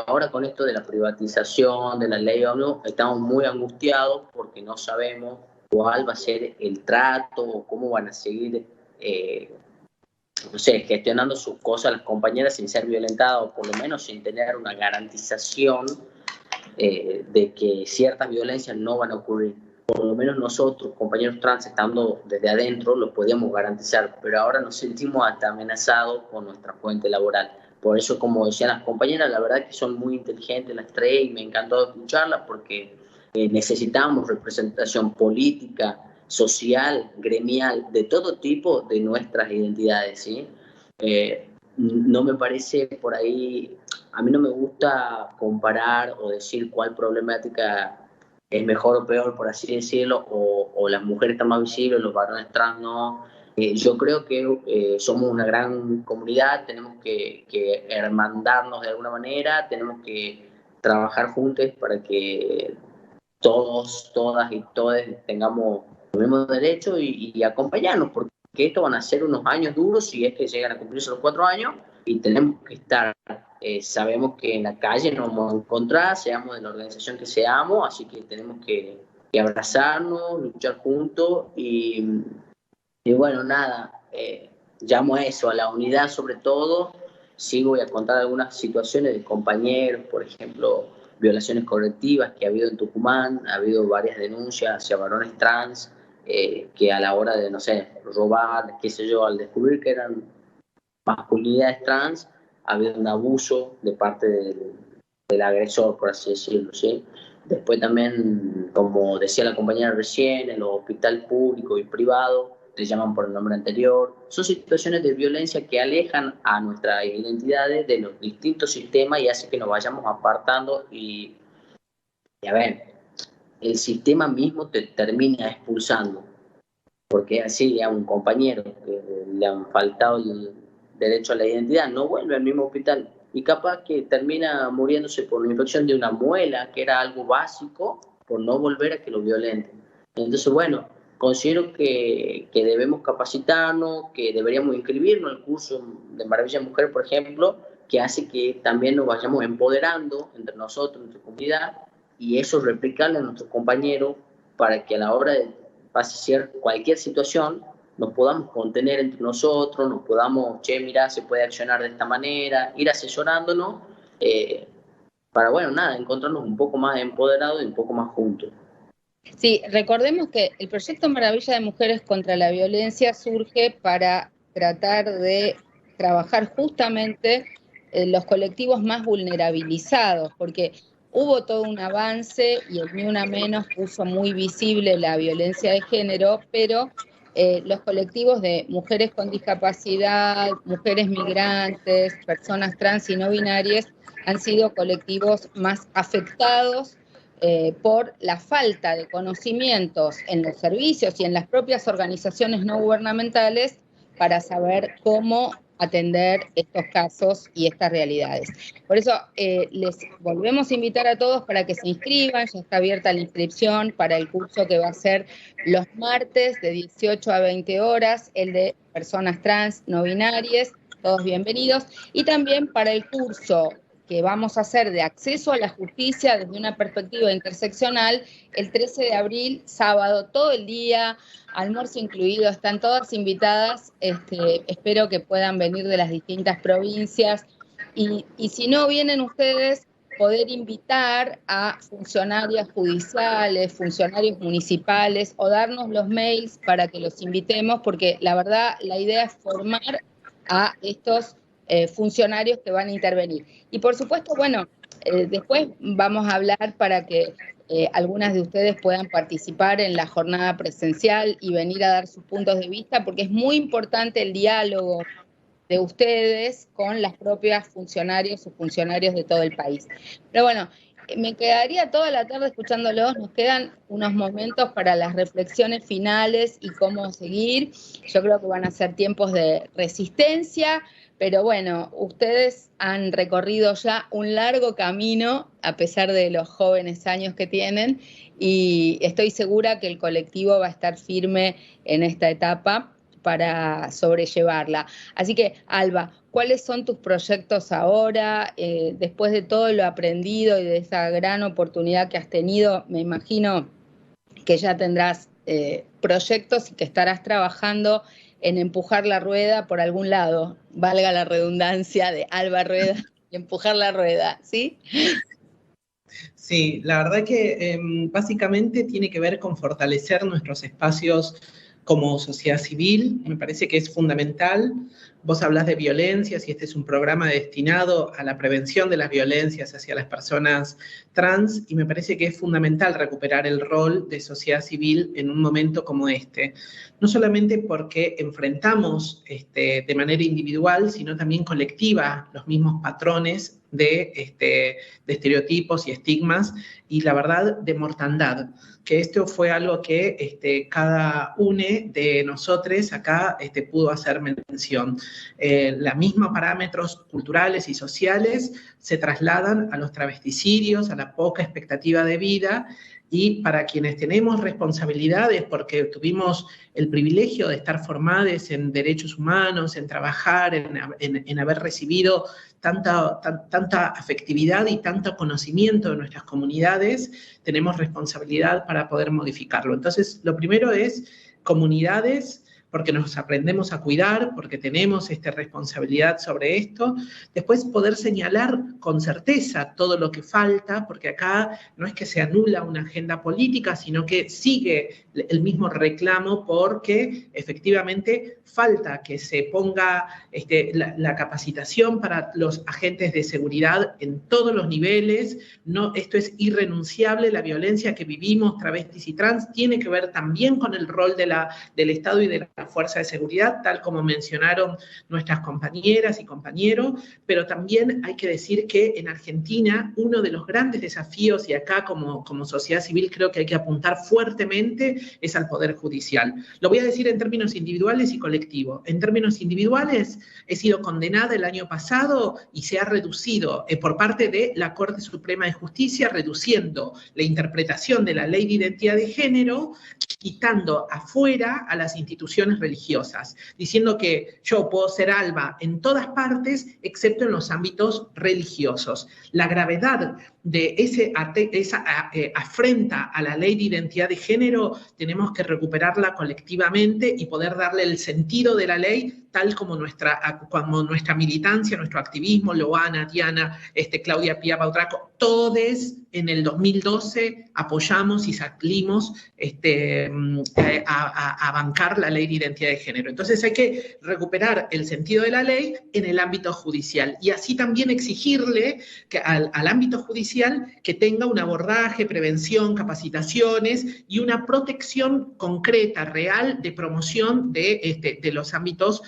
ahora con esto de la privatización, de la ley OMNU, estamos muy angustiados porque no sabemos cuál va a ser el trato o cómo van a seguir, no sé, gestionando sus cosas las compañeras sin ser violentadas o por lo menos sin tener una garantización de que ciertas violencias no van a ocurrir. Por lo menos nosotros, compañeros trans, estando desde adentro, lo podíamos garantizar, pero ahora nos sentimos hasta amenazados con nuestra fuente laboral. Por eso, como decían las compañeras, la verdad que son muy inteligentes las tres y me encantó escucharlas porque necesitamos representación política, social, gremial, de todo tipo de nuestras identidades, ¿sí? No me parece por ahí, a mí no me gusta comparar o decir cuál problemática es mejor o peor, por así decirlo, o las mujeres están más visibles, los varones trans no. Yo creo que somos una gran comunidad, tenemos que hermandarnos de alguna manera, tenemos que trabajar juntos para que todos, todas y todos tengamos los mismos derechos y acompañarnos, porque esto van a ser unos años duros si es que llegan a cumplirse los 4 años y tenemos que estar, sabemos que en la calle nos vamos a encontrar, seamos de la organización que seamos, así que tenemos que abrazarnos, luchar juntos y bueno, nada, llamo a eso, a la unidad sobre todo. Sí voy a contar algunas situaciones de compañeros, por ejemplo, violaciones colectivas que ha habido en Tucumán, ha habido varias denuncias hacia varones trans, que a la hora de, no sé, robar, qué sé yo, al descubrir que eran masculinidades trans, ha habido un abuso de parte del agresor, por así decirlo, ¿sí? Después también, como decía la compañera recién, en los hospitales públicos y privados, te llaman por el nombre anterior. Son situaciones de violencia que alejan a nuestras identidades de los distintos sistemas y hace que nos vayamos apartando y a ver, el sistema mismo te termina expulsando. Porque así a un compañero que le han faltado el derecho a la identidad no vuelve al mismo hospital y capaz que termina muriéndose por una infección de una muela, que era algo básico, por no volver a que lo violenten. Entonces, bueno, considero que debemos capacitarnos, que deberíamos inscribirnos en el curso de Maravilla Mujer, por ejemplo, que hace que también nos vayamos empoderando entre nosotros, nuestra comunidad, y eso replicarle a nuestros compañeros para que a la hora de pase cualquier situación nos podamos contener entre nosotros, nos podamos, che, mira, se puede accionar de esta manera, ir asesorándonos para, bueno, nada, encontrarnos un poco más empoderados y un poco más juntos.
Sí, recordemos que el proyecto Maravilla de Mujeres contra la Violencia surge para tratar de trabajar justamente los colectivos más vulnerabilizados, porque hubo todo un avance y el Ni Una Menos puso muy visible la violencia de género, pero los colectivos de mujeres con discapacidad, mujeres migrantes, personas trans y no binarias han sido colectivos más afectados por la falta de conocimientos en los servicios y en las propias organizaciones no gubernamentales para saber cómo atender estos casos y estas realidades. Por eso les volvemos a invitar a todos para que se inscriban, ya está abierta la inscripción para el curso que va a ser los martes de 18 a 20 horas, el de personas trans no binarias, todos bienvenidos, y también para el curso que vamos a hacer de acceso a la justicia desde una perspectiva interseccional, el 13 de abril, sábado, todo el día, almuerzo incluido, están todas invitadas, espero que puedan venir de las distintas provincias, y si no vienen ustedes, poder invitar a funcionarias judiciales, funcionarios municipales, o darnos los mails para que los invitemos, porque la verdad, la idea es formar a estos funcionarios que van a intervenir. Y por supuesto, bueno, después vamos a hablar para que algunas de ustedes puedan participar en la jornada presencial y venir a dar sus puntos de vista, porque es muy importante el diálogo de ustedes con las propias funcionarios o funcionarios de todo el país. Pero bueno, me quedaría toda la tarde escuchándolos. Nos quedan unos momentos para las reflexiones finales y cómo seguir. Yo creo que van a ser tiempos de resistencia, pero bueno, ustedes han recorrido ya un largo camino a pesar de los jóvenes años que tienen, y estoy segura que el colectivo va a estar firme en esta etapa para sobrellevarla. Así que, Alba, ¿cuáles son tus proyectos ahora? Después de todo lo aprendido y de esa gran oportunidad que has tenido, me imagino que ya tendrás proyectos y que estarás trabajando en empujar la rueda por algún lado, valga la redundancia de Alba Rueda, empujar la rueda, ¿sí?
Sí, la verdad que básicamente tiene que ver con fortalecer nuestros espacios como sociedad civil. Me parece que es fundamental. Vos hablás de violencias y este es un programa destinado a la prevención de las violencias hacia las personas trans, y me parece que es fundamental recuperar el rol de sociedad civil en un momento como este. No solamente porque enfrentamos de manera individual, sino también colectiva los mismos patrones de estereotipos y estigmas, y la verdad de mortandad, que esto fue algo que cada uno de nosotros acá pudo hacer mención. Los mismos parámetros culturales y sociales se trasladan a los travesticidios, a la poca expectativa de vida, y para quienes tenemos responsabilidades, porque tuvimos el privilegio de estar formados en derechos humanos, en trabajar, en haber recibido tanta afectividad y tanto conocimiento de nuestras comunidades, tenemos responsabilidad para poder modificarlo. Entonces, lo primero es comunidades, porque nos aprendemos a cuidar, porque tenemos responsabilidad sobre esto. Después poder señalar con certeza todo lo que falta, porque acá no es que se anula una agenda política, sino que sigue el mismo reclamo, porque efectivamente falta que se ponga la capacitación para los agentes de seguridad en todos los niveles. No, esto es irrenunciable. La violencia que vivimos, travestis y trans, tiene que ver también con el rol del Estado y de la fuerza de seguridad, tal como mencionaron nuestras compañeras y compañeros, pero también hay que decir que en Argentina uno de los grandes desafíos, y acá como sociedad civil creo que hay que apuntar fuertemente, es al Poder Judicial. Lo voy a decir en términos individuales y colectivos. En términos individuales, he sido condenada el año pasado y se ha reducido por parte de la Corte Suprema de Justicia, reduciendo la interpretación de la Ley de Identidad de Género, quitando afuera a las instituciones religiosas, diciendo que yo puedo ser Alba en todas partes, excepto en los ámbitos religiosos. La gravedad de esa afrenta a la Ley de Identidad de Género tenemos que recuperarla colectivamente y poder darle el sentido de la ley tal como nuestra militancia, nuestro activismo, Loana, Diana, Claudia Pía Bautraco, todos en el 2012 apoyamos y salimos a bancar la Ley de Identidad de Género. Entonces hay que recuperar el sentido de la ley en el ámbito judicial, y así también exigirle que al ámbito judicial que tenga un abordaje, prevención, capacitaciones y una protección concreta, real, de promoción de los ámbitos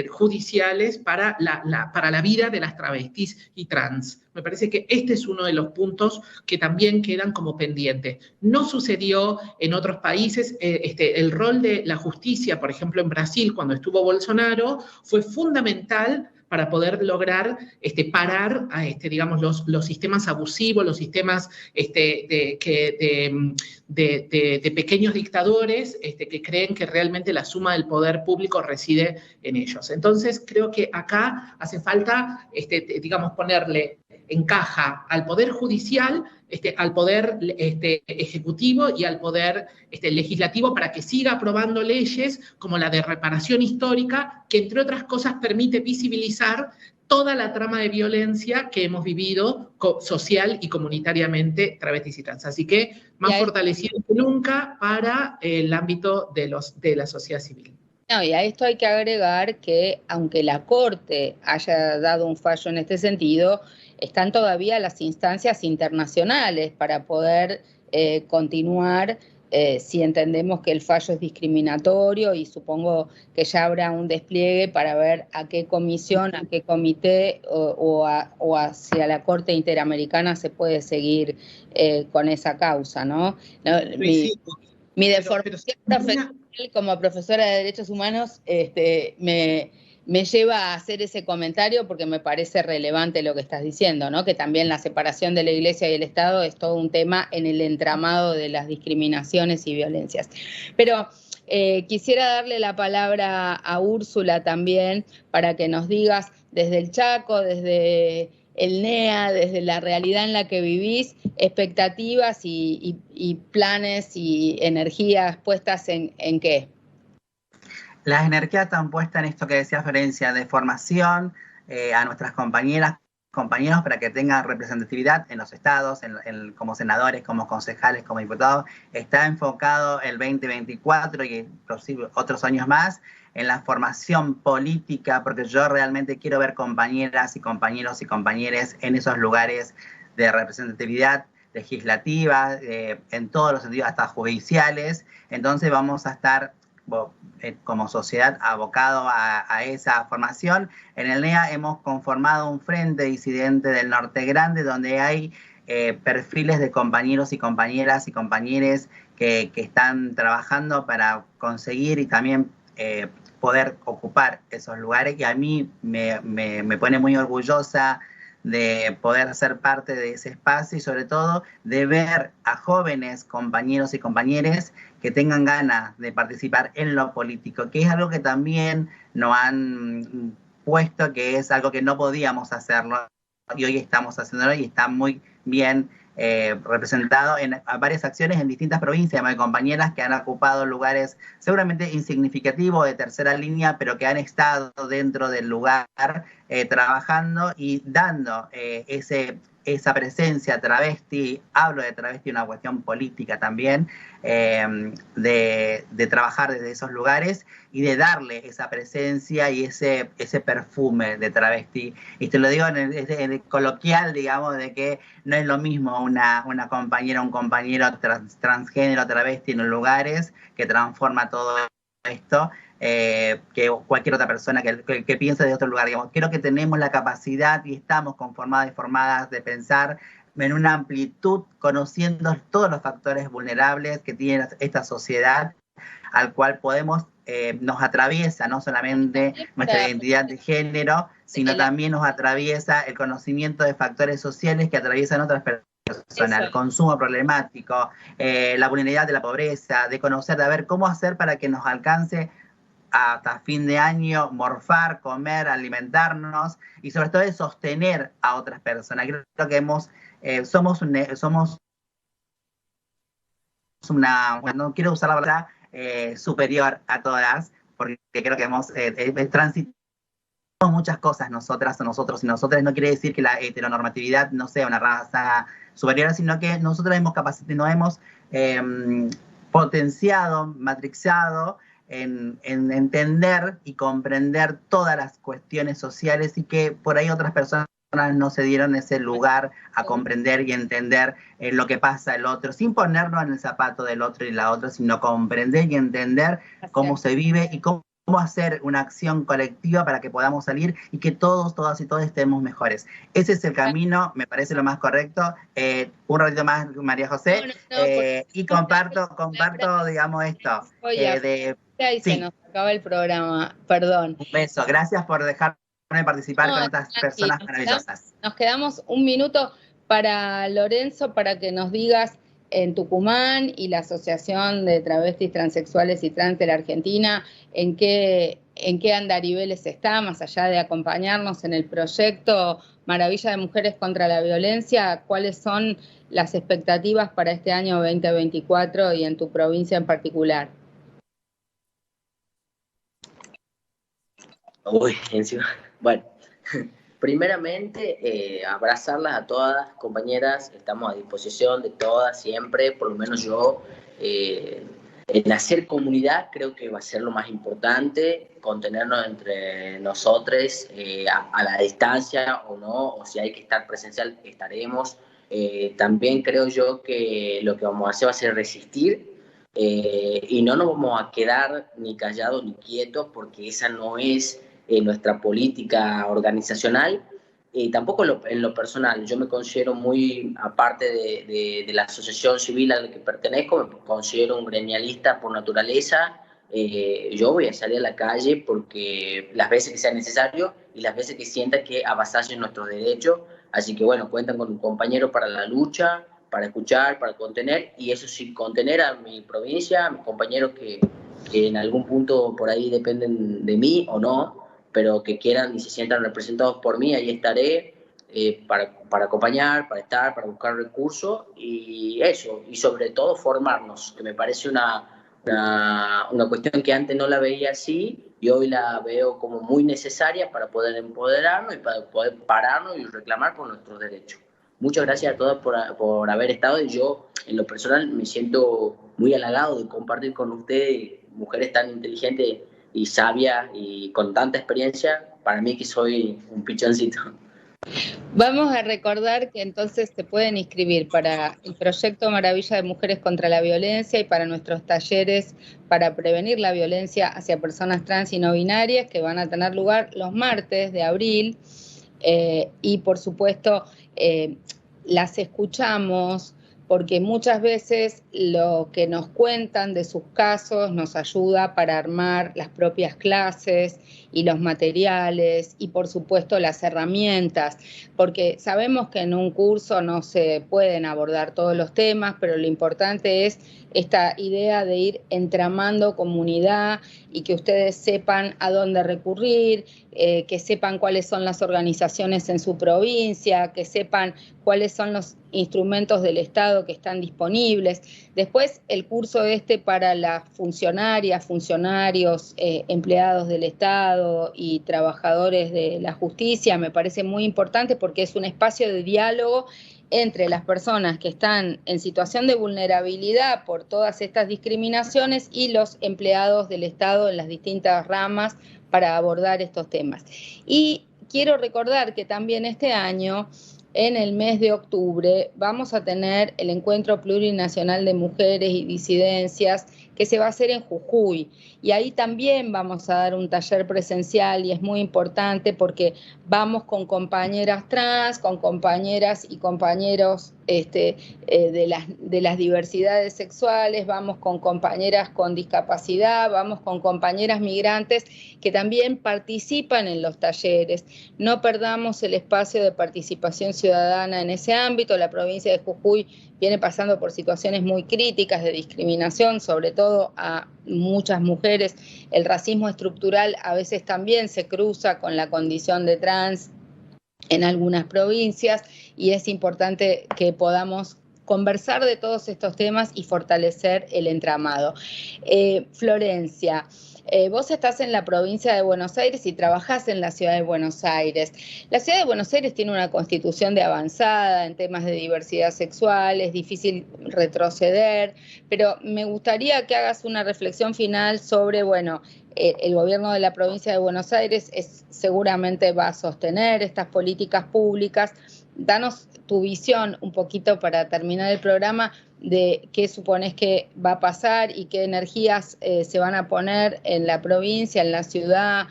judiciales para la vida de las travestis y trans. Me parece que este es uno de los puntos que también quedan como pendientes. No sucedió en otros países. El rol de la justicia, por ejemplo, en Brasil, cuando estuvo Bolsonaro, fue fundamental para poder lograr parar digamos, los sistemas abusivos, los sistemas de pequeños dictadores que creen que realmente la suma del poder público reside en ellos. Entonces, creo que acá hace falta, digamos, ponerle en caja al Poder Judicial, al Poder Ejecutivo y al Poder Legislativo, para que siga aprobando leyes como la de reparación histórica, que entre otras cosas permite visibilizar toda la trama de violencia que hemos vivido social y comunitariamente travestis y trans. Así que más fortalecido que nunca para el ámbito de la sociedad civil.
No, y a esto hay que agregar que, aunque la Corte haya dado un fallo en este sentido, están todavía las instancias internacionales para poder continuar si entendemos que el fallo es discriminatorio, y supongo que ya habrá un despliegue para ver a qué comisión, a qué comité o hacia la Corte Interamericana se puede seguir con esa causa, ¿no? Mi deformación profesional como profesora de Derechos Humanos me lleva a hacer ese comentario porque me parece relevante lo que estás diciendo, ¿no? Que también la separación de la Iglesia y el Estado es todo un tema en el entramado de las discriminaciones y violencias. Pero quisiera darle la palabra a Úrsula también para que nos digas desde el Chaco, desde el NEA, desde la realidad en la que vivís, expectativas y planes y energías puestas en qué.
Las energías están puestas en esto que decía Florencia, de formación a nuestras compañeras, compañeros, para que tengan representatividad en los estados, como senadores, como concejales, como diputados. Está enfocado el 2024 y inclusive otros años más en la formación política, porque yo realmente quiero ver compañeras y compañeros y compañeras en esos lugares de representatividad legislativa, en todos los sentidos, hasta judiciales. Entonces vamos a estar como sociedad abocado a esa formación. En el NEA hemos conformado un frente disidente del Norte Grande, donde hay perfiles de compañeros y compañeras y compañeres que están trabajando para conseguir y también poder ocupar esos lugares, y a mí me pone muy orgullosa de poder ser parte de ese espacio y sobre todo de ver a jóvenes compañeros y compañeras que tengan ganas de participar en lo político, que es algo que también nos han puesto, que es algo que no podíamos hacerlo y hoy estamos haciéndolo y está muy bien representado en varias acciones en distintas provincias. Hay compañeras que han ocupado lugares seguramente insignificativos de tercera línea, pero que han estado dentro del lugar trabajando y dando esa presencia travesti. Hablo de travesti, una cuestión política también, de trabajar desde esos lugares y de darle esa presencia y ese perfume de travesti. Y te lo digo en el coloquial, digamos, de que no es lo mismo una compañera, un compañero transgénero, travesti en los lugares, que transforma todo esto, que cualquier otra persona que piense de otro lugar. Digamos, creo que tenemos la capacidad y estamos conformadas y formadas de pensar en una amplitud, conociendo todos los factores vulnerables que tiene esta sociedad, al cual nos atraviesa no solamente nuestra identidad de género, sino también nos atraviesa el conocimiento de factores sociales que atraviesan otras personas, el consumo problemático, la vulnerabilidad de la pobreza, de conocer, de ver cómo hacer para que nos alcance hasta fin de año, morfar, comer, alimentarnos y sobre todo de sostener a otras personas. Creo que somos una, no quiero usar la palabra superior a todas, porque creo que hemos transitado muchas cosas nosotras, nosotros y nosotras. No quiere decir que la heteronormatividad no sea una raza superior, sino que nosotros nos hemos potenciado, matrixado en entender y comprender todas las cuestiones sociales, y que por ahí otras personas no se dieron ese lugar a comprender y entender lo que pasa el otro, sin ponernos en el zapato del otro y la otra, sino comprender y entender cómo se vive y cómo hacer una acción colectiva para que podamos salir y que todos, todas y todos estemos mejores. Ese es el camino, me parece lo más correcto. Un ratito más, María José, y comparto, digamos, esto.
Y se nos acaba el programa, perdón.
Un beso, gracias por dejarme participar con estas personas maravillosas.
Nos quedamos un minuto para Lorenzo, para que nos digas en Tucumán y la Asociación de Travestis, Transexuales y Trans de la Argentina, en qué andariveles está, más allá de acompañarnos en el proyecto Maravilla de Mujeres contra la Violencia. ¿Cuáles son las expectativas para este año 2024 y en tu provincia en particular?
Uy, encima. Bueno, primeramente, abrazarlas a todas, compañeras. Estamos a disposición de todas siempre, por lo menos yo. En hacer comunidad creo que va a ser lo más importante, contenernos entre nosotros a la distancia o no, o si hay que estar presencial, estaremos. También creo yo que lo que vamos a hacer va a ser resistir, y no nos vamos a quedar ni callados ni quietos, porque esa no es nuestra política organizacional, y tampoco en lo personal. Yo me considero muy, aparte de la asociación civil a la que pertenezco, me considero un gremialista por naturaleza. Yo voy a salir a la calle porque las veces que sea necesario y las veces que sienta que avasallen nuestros derechos. Así que bueno, cuentan con un compañero para la lucha, para escuchar, para contener, y eso sí, contener a mi provincia, a mis compañeros que en algún punto por ahí dependen de mí o no, pero que quieran y se sientan representados por mí. Ahí estaré para acompañar, para estar, para buscar recursos y eso, y sobre todo formarnos, que me parece una cuestión que antes no la veía así y hoy la veo como muy necesaria para poder empoderarnos y para poder pararnos y reclamar por nuestros derechos. Muchas gracias a todos por haber estado, y yo en lo personal me siento muy halagado de compartir con ustedes, mujeres tan inteligentes y sabias y con tanta experiencia, para mí que soy un pichoncito.
Vamos a recordar que entonces se pueden inscribir para el proyecto Maravilla de Mujeres contra la Violencia y para nuestros talleres para prevenir la violencia hacia personas trans y no binarias, que van a tener lugar los martes de abril. Y por supuesto, las escuchamos porque muchas veces lo que nos cuentan de sus casos nos ayuda para armar las propias clases y los materiales y por supuesto las herramientas, porque sabemos que en un curso no se pueden abordar todos los temas, pero lo importante es esta idea de ir entramando comunidad y que ustedes sepan a dónde recurrir, que sepan cuáles son las organizaciones en su provincia, que sepan cuáles son los instrumentos del Estado que están disponibles. Después, el curso para las funcionarias, funcionarios, empleados del Estado y trabajadores de la justicia me parece muy importante porque es un espacio de diálogo entre las personas que están en situación de vulnerabilidad por todas estas discriminaciones y los empleados del Estado en las distintas ramas para abordar estos temas. Y quiero recordar que también este año, en el mes de octubre, vamos a tener el Encuentro Plurinacional de Mujeres y Disidencias, que se va a hacer en Jujuy. Y ahí también vamos a dar un taller presencial y es muy importante porque vamos con compañeras trans, con compañeras y compañeros de las diversidades sexuales, vamos con compañeras con discapacidad, vamos con compañeras migrantes que también participan en los talleres. No perdamos el espacio de participación ciudadana en ese ámbito. La provincia de Jujuy viene pasando por situaciones muy críticas de discriminación, sobre todo a muchas mujeres. El racismo estructural a veces también se cruza con la condición de trans en algunas provincias y es importante que podamos conversar de todos estos temas y fortalecer el entramado. Florencia, vos estás en la provincia de Buenos Aires y trabajás en la ciudad de Buenos Aires. La ciudad de Buenos Aires tiene una constitución de avanzada en temas de diversidad sexual, es difícil retroceder, pero me gustaría que hagas una reflexión final sobre, el gobierno de la provincia de Buenos Aires seguramente va a sostener estas políticas públicas. Danos tu visión un poquito para terminar el programa de qué supones que va a pasar y qué energías se van a poner en la provincia, en la ciudad,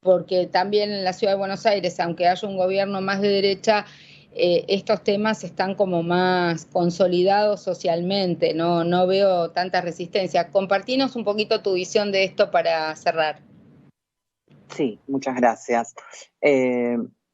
porque también en la ciudad de Buenos Aires, aunque haya un gobierno más de derecha, estos temas están como más consolidados socialmente, no veo tanta resistencia. Compartinos un poquito tu visión de esto para cerrar.
Sí, muchas gracias.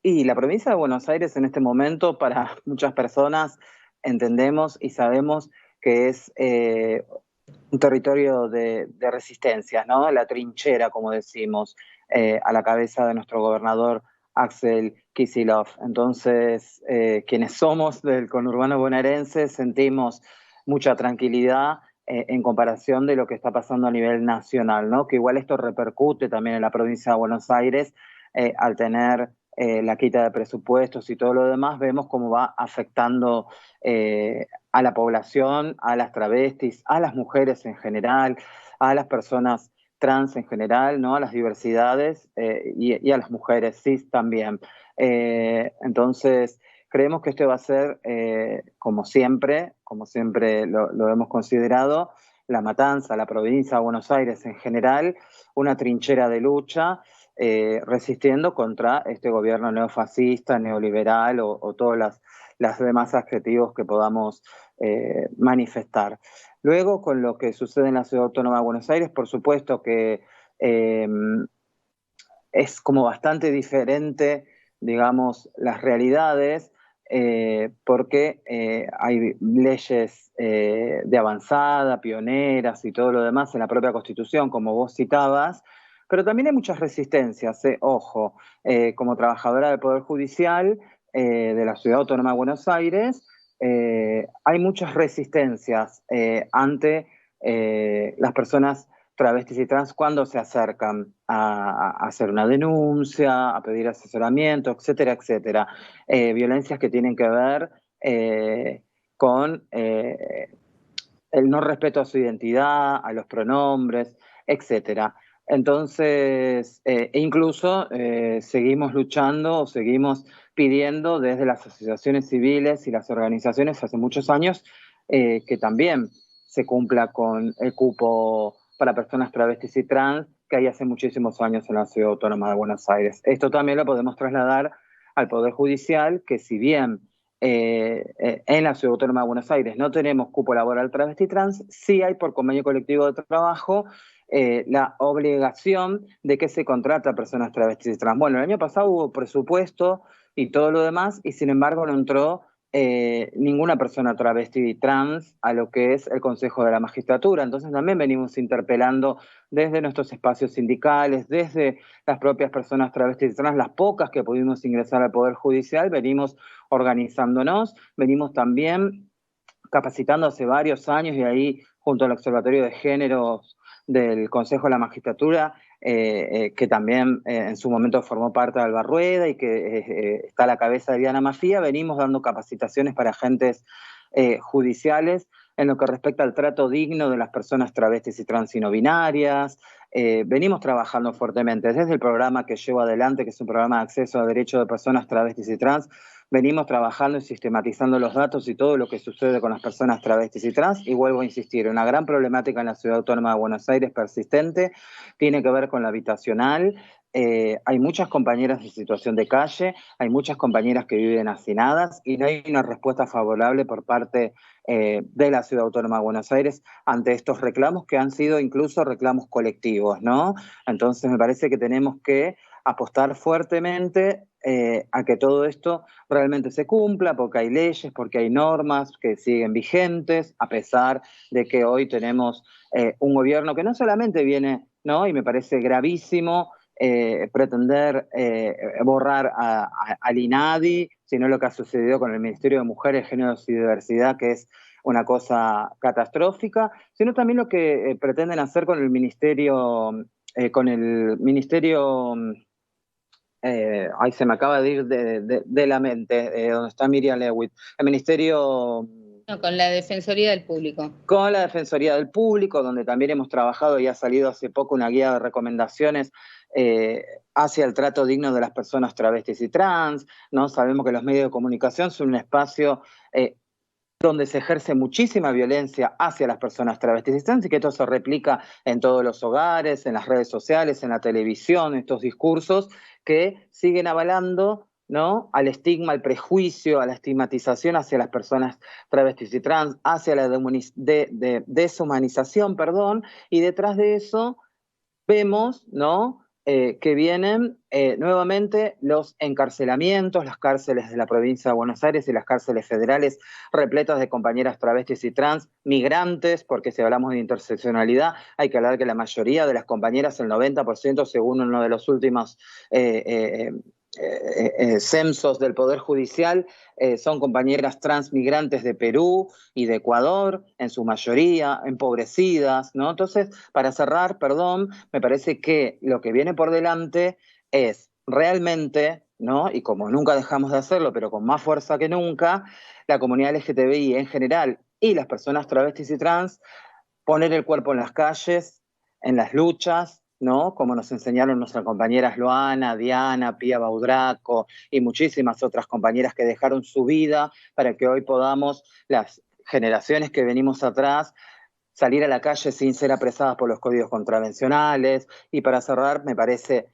Y la provincia de Buenos Aires en este momento, para muchas personas, entendemos y sabemos que es un territorio de resistencias, ¿no? La trinchera, como decimos, a la cabeza de nuestro gobernador Axel Kicillof. Entonces, quienes somos del conurbano bonaerense sentimos mucha tranquilidad en comparación de lo que está pasando a nivel nacional, ¿no? Que igual esto repercute también en la provincia de Buenos Aires al tener la quita de presupuestos y todo lo demás, vemos cómo va afectando a la población, a las travestis, a las mujeres en general, a las personas trans en general, ¿no? A las diversidades y a las mujeres cis también. Entonces, creemos que este va a ser, como siempre lo hemos considerado, la Matanza, la provincia de Buenos Aires en general, una trinchera de lucha, resistiendo contra este gobierno neofascista, neoliberal o todas las demás adjetivos que podamos manifestar. Luego, con lo que sucede en la Ciudad Autónoma de Buenos Aires, por supuesto que es como bastante diferente, digamos, las realidades, porque hay leyes de avanzada, pioneras y todo lo demás en la propia Constitución, como vos citabas, pero también hay muchas resistencias, ojo, como trabajadora del Poder Judicial de la Ciudad Autónoma de Buenos Aires, hay muchas resistencias ante las personas travestis y trans cuando se acercan a hacer una denuncia, a pedir asesoramiento, etcétera, etcétera. Violencias que tienen que ver con el no respeto a su identidad, a los pronombres, etcétera. Entonces, incluso seguimos luchando o seguimos pidiendo desde las asociaciones civiles y las organizaciones hace muchos años que también se cumpla con el cupo para personas travestis y trans que hay hace muchísimos años en la Ciudad Autónoma de Buenos Aires. Esto también lo podemos trasladar al Poder Judicial, que si bien en la Ciudad Autónoma de Buenos Aires no tenemos cupo laboral travesti trans, sí hay por convenio colectivo de trabajo la obligación de que se contrata a personas travestis y trans. Bueno, el año pasado hubo presupuesto y todo lo demás, y sin embargo no entró ninguna persona travesti y trans a lo que es el Consejo de la Magistratura. Entonces también venimos interpelando desde nuestros espacios sindicales, desde las propias personas travestis y trans, las pocas que pudimos ingresar al Poder Judicial, venimos organizándonos, venimos también capacitando hace varios años, y ahí junto al Observatorio de Géneros del Consejo de la Magistratura, que también en su momento formó parte de Alba Rueda y que está a la cabeza de Diana Mafía, venimos dando capacitaciones para agentes judiciales en lo que respecta al trato digno de las personas travestis y trans y no binarias. Venimos trabajando fuertemente desde el programa que llevo adelante, que es un programa de acceso a derechos de personas travestis y trans. Venimos trabajando y sistematizando los datos y todo lo que sucede con las personas travestis y trans, y vuelvo a insistir, una gran problemática en la Ciudad Autónoma de Buenos Aires persistente, tiene que ver con la habitacional. Hay muchas compañeras en situación de calle, hay muchas compañeras que viven hacinadas y no hay una respuesta favorable por parte de la Ciudad Autónoma de Buenos Aires ante estos reclamos que han sido incluso reclamos colectivos, ¿no? Entonces me parece que tenemos que apostar fuertemente a que todo esto realmente se cumpla, porque hay leyes, porque hay normas que siguen vigentes, a pesar de que hoy tenemos un gobierno que no solamente viene, ¿no? Y me parece gravísimo pretender borrar al INADI, sino lo que ha sucedido con el Ministerio de Mujeres, Géneros y Diversidad, que es una cosa catastrófica, sino también lo que pretenden hacer con el Ministerio, ay, se me acaba de ir de la mente, donde está Miriam Lewitt, el Ministerio...
No, con la Defensoría del Público.
Con la Defensoría del Público, donde también hemos trabajado y ha salido hace poco una guía de recomendaciones hacia el trato digno de las personas travestis y trans, ¿no? Sabemos que los medios de comunicación son un espacio donde se ejerce muchísima violencia hacia las personas travestis y trans, y que esto se replica en todos los hogares, en las redes sociales, en la televisión, estos discursos que siguen avalando, ¿no? Al estigma, al prejuicio, a la estigmatización hacia las personas travestis y trans, hacia la deshumanización, y detrás de eso vemos, ¿no? Que vienen nuevamente los encarcelamientos, las cárceles de la provincia de Buenos Aires y las cárceles federales repletas de compañeras travestis y trans, migrantes, porque si hablamos de interseccionalidad, hay que hablar que la mayoría de las compañeras, el 90%, según uno de los últimos censos del Poder Judicial, son compañeras transmigrantes de Perú y de Ecuador, en su mayoría empobrecidas, ¿no? Entonces, para cerrar, me parece que lo que viene por delante es realmente, ¿no? Y como nunca dejamos de hacerlo, pero con más fuerza que nunca, la comunidad LGTBI en general y las personas travestis y trans, poner el cuerpo en las calles, en las luchas, ¿no? Como nos enseñaron nuestras compañeras Luana, Diana, Pía Baudraco y muchísimas otras compañeras que dejaron su vida para que hoy podamos, las generaciones que venimos atrás, salir a la calle sin ser apresadas por los códigos contravencionales. Y para cerrar, me parece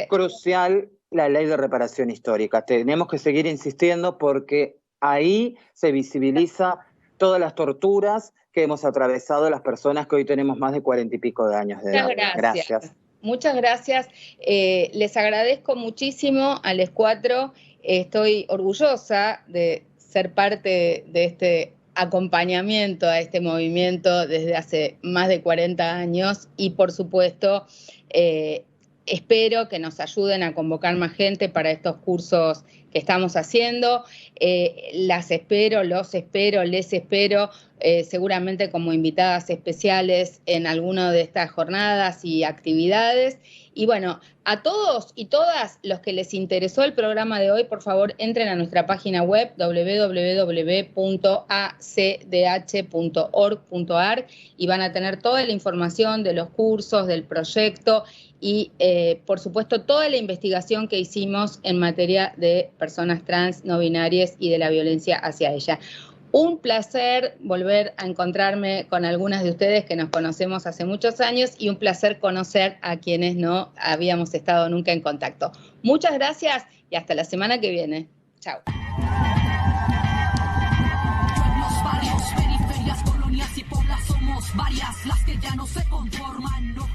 crucial la ley de reparación histórica. Tenemos que seguir insistiendo porque ahí se visibiliza todas las torturas que hemos atravesado las personas que hoy tenemos más de 40 y pico de años de edad. Gracias.
Muchas gracias. Les agradezco muchísimo a los cuatro. Estoy orgullosa de ser parte de este acompañamiento a este movimiento desde hace más de 40 años y, por supuesto, espero que nos ayuden a convocar más gente para estos cursos que estamos haciendo. Las espero, los espero, les espero, seguramente como invitadas especiales en alguna de estas jornadas y actividades. Y bueno, a todos y todas los que les interesó el programa de hoy, por favor, entren a nuestra página web www.acdh.org.ar y van a tener toda la información de los cursos, del proyecto y, por supuesto, toda la investigación que hicimos en materia de personas trans, no binarias y de la violencia hacia ellas. Un placer volver a encontrarme con algunas de ustedes que nos conocemos hace muchos años y un placer conocer a quienes no habíamos estado nunca en contacto. Muchas gracias y hasta la semana que viene. Chao.
Pueblos, barrios, periferias, colonias y poblas somos varias las que ya no se conforman. No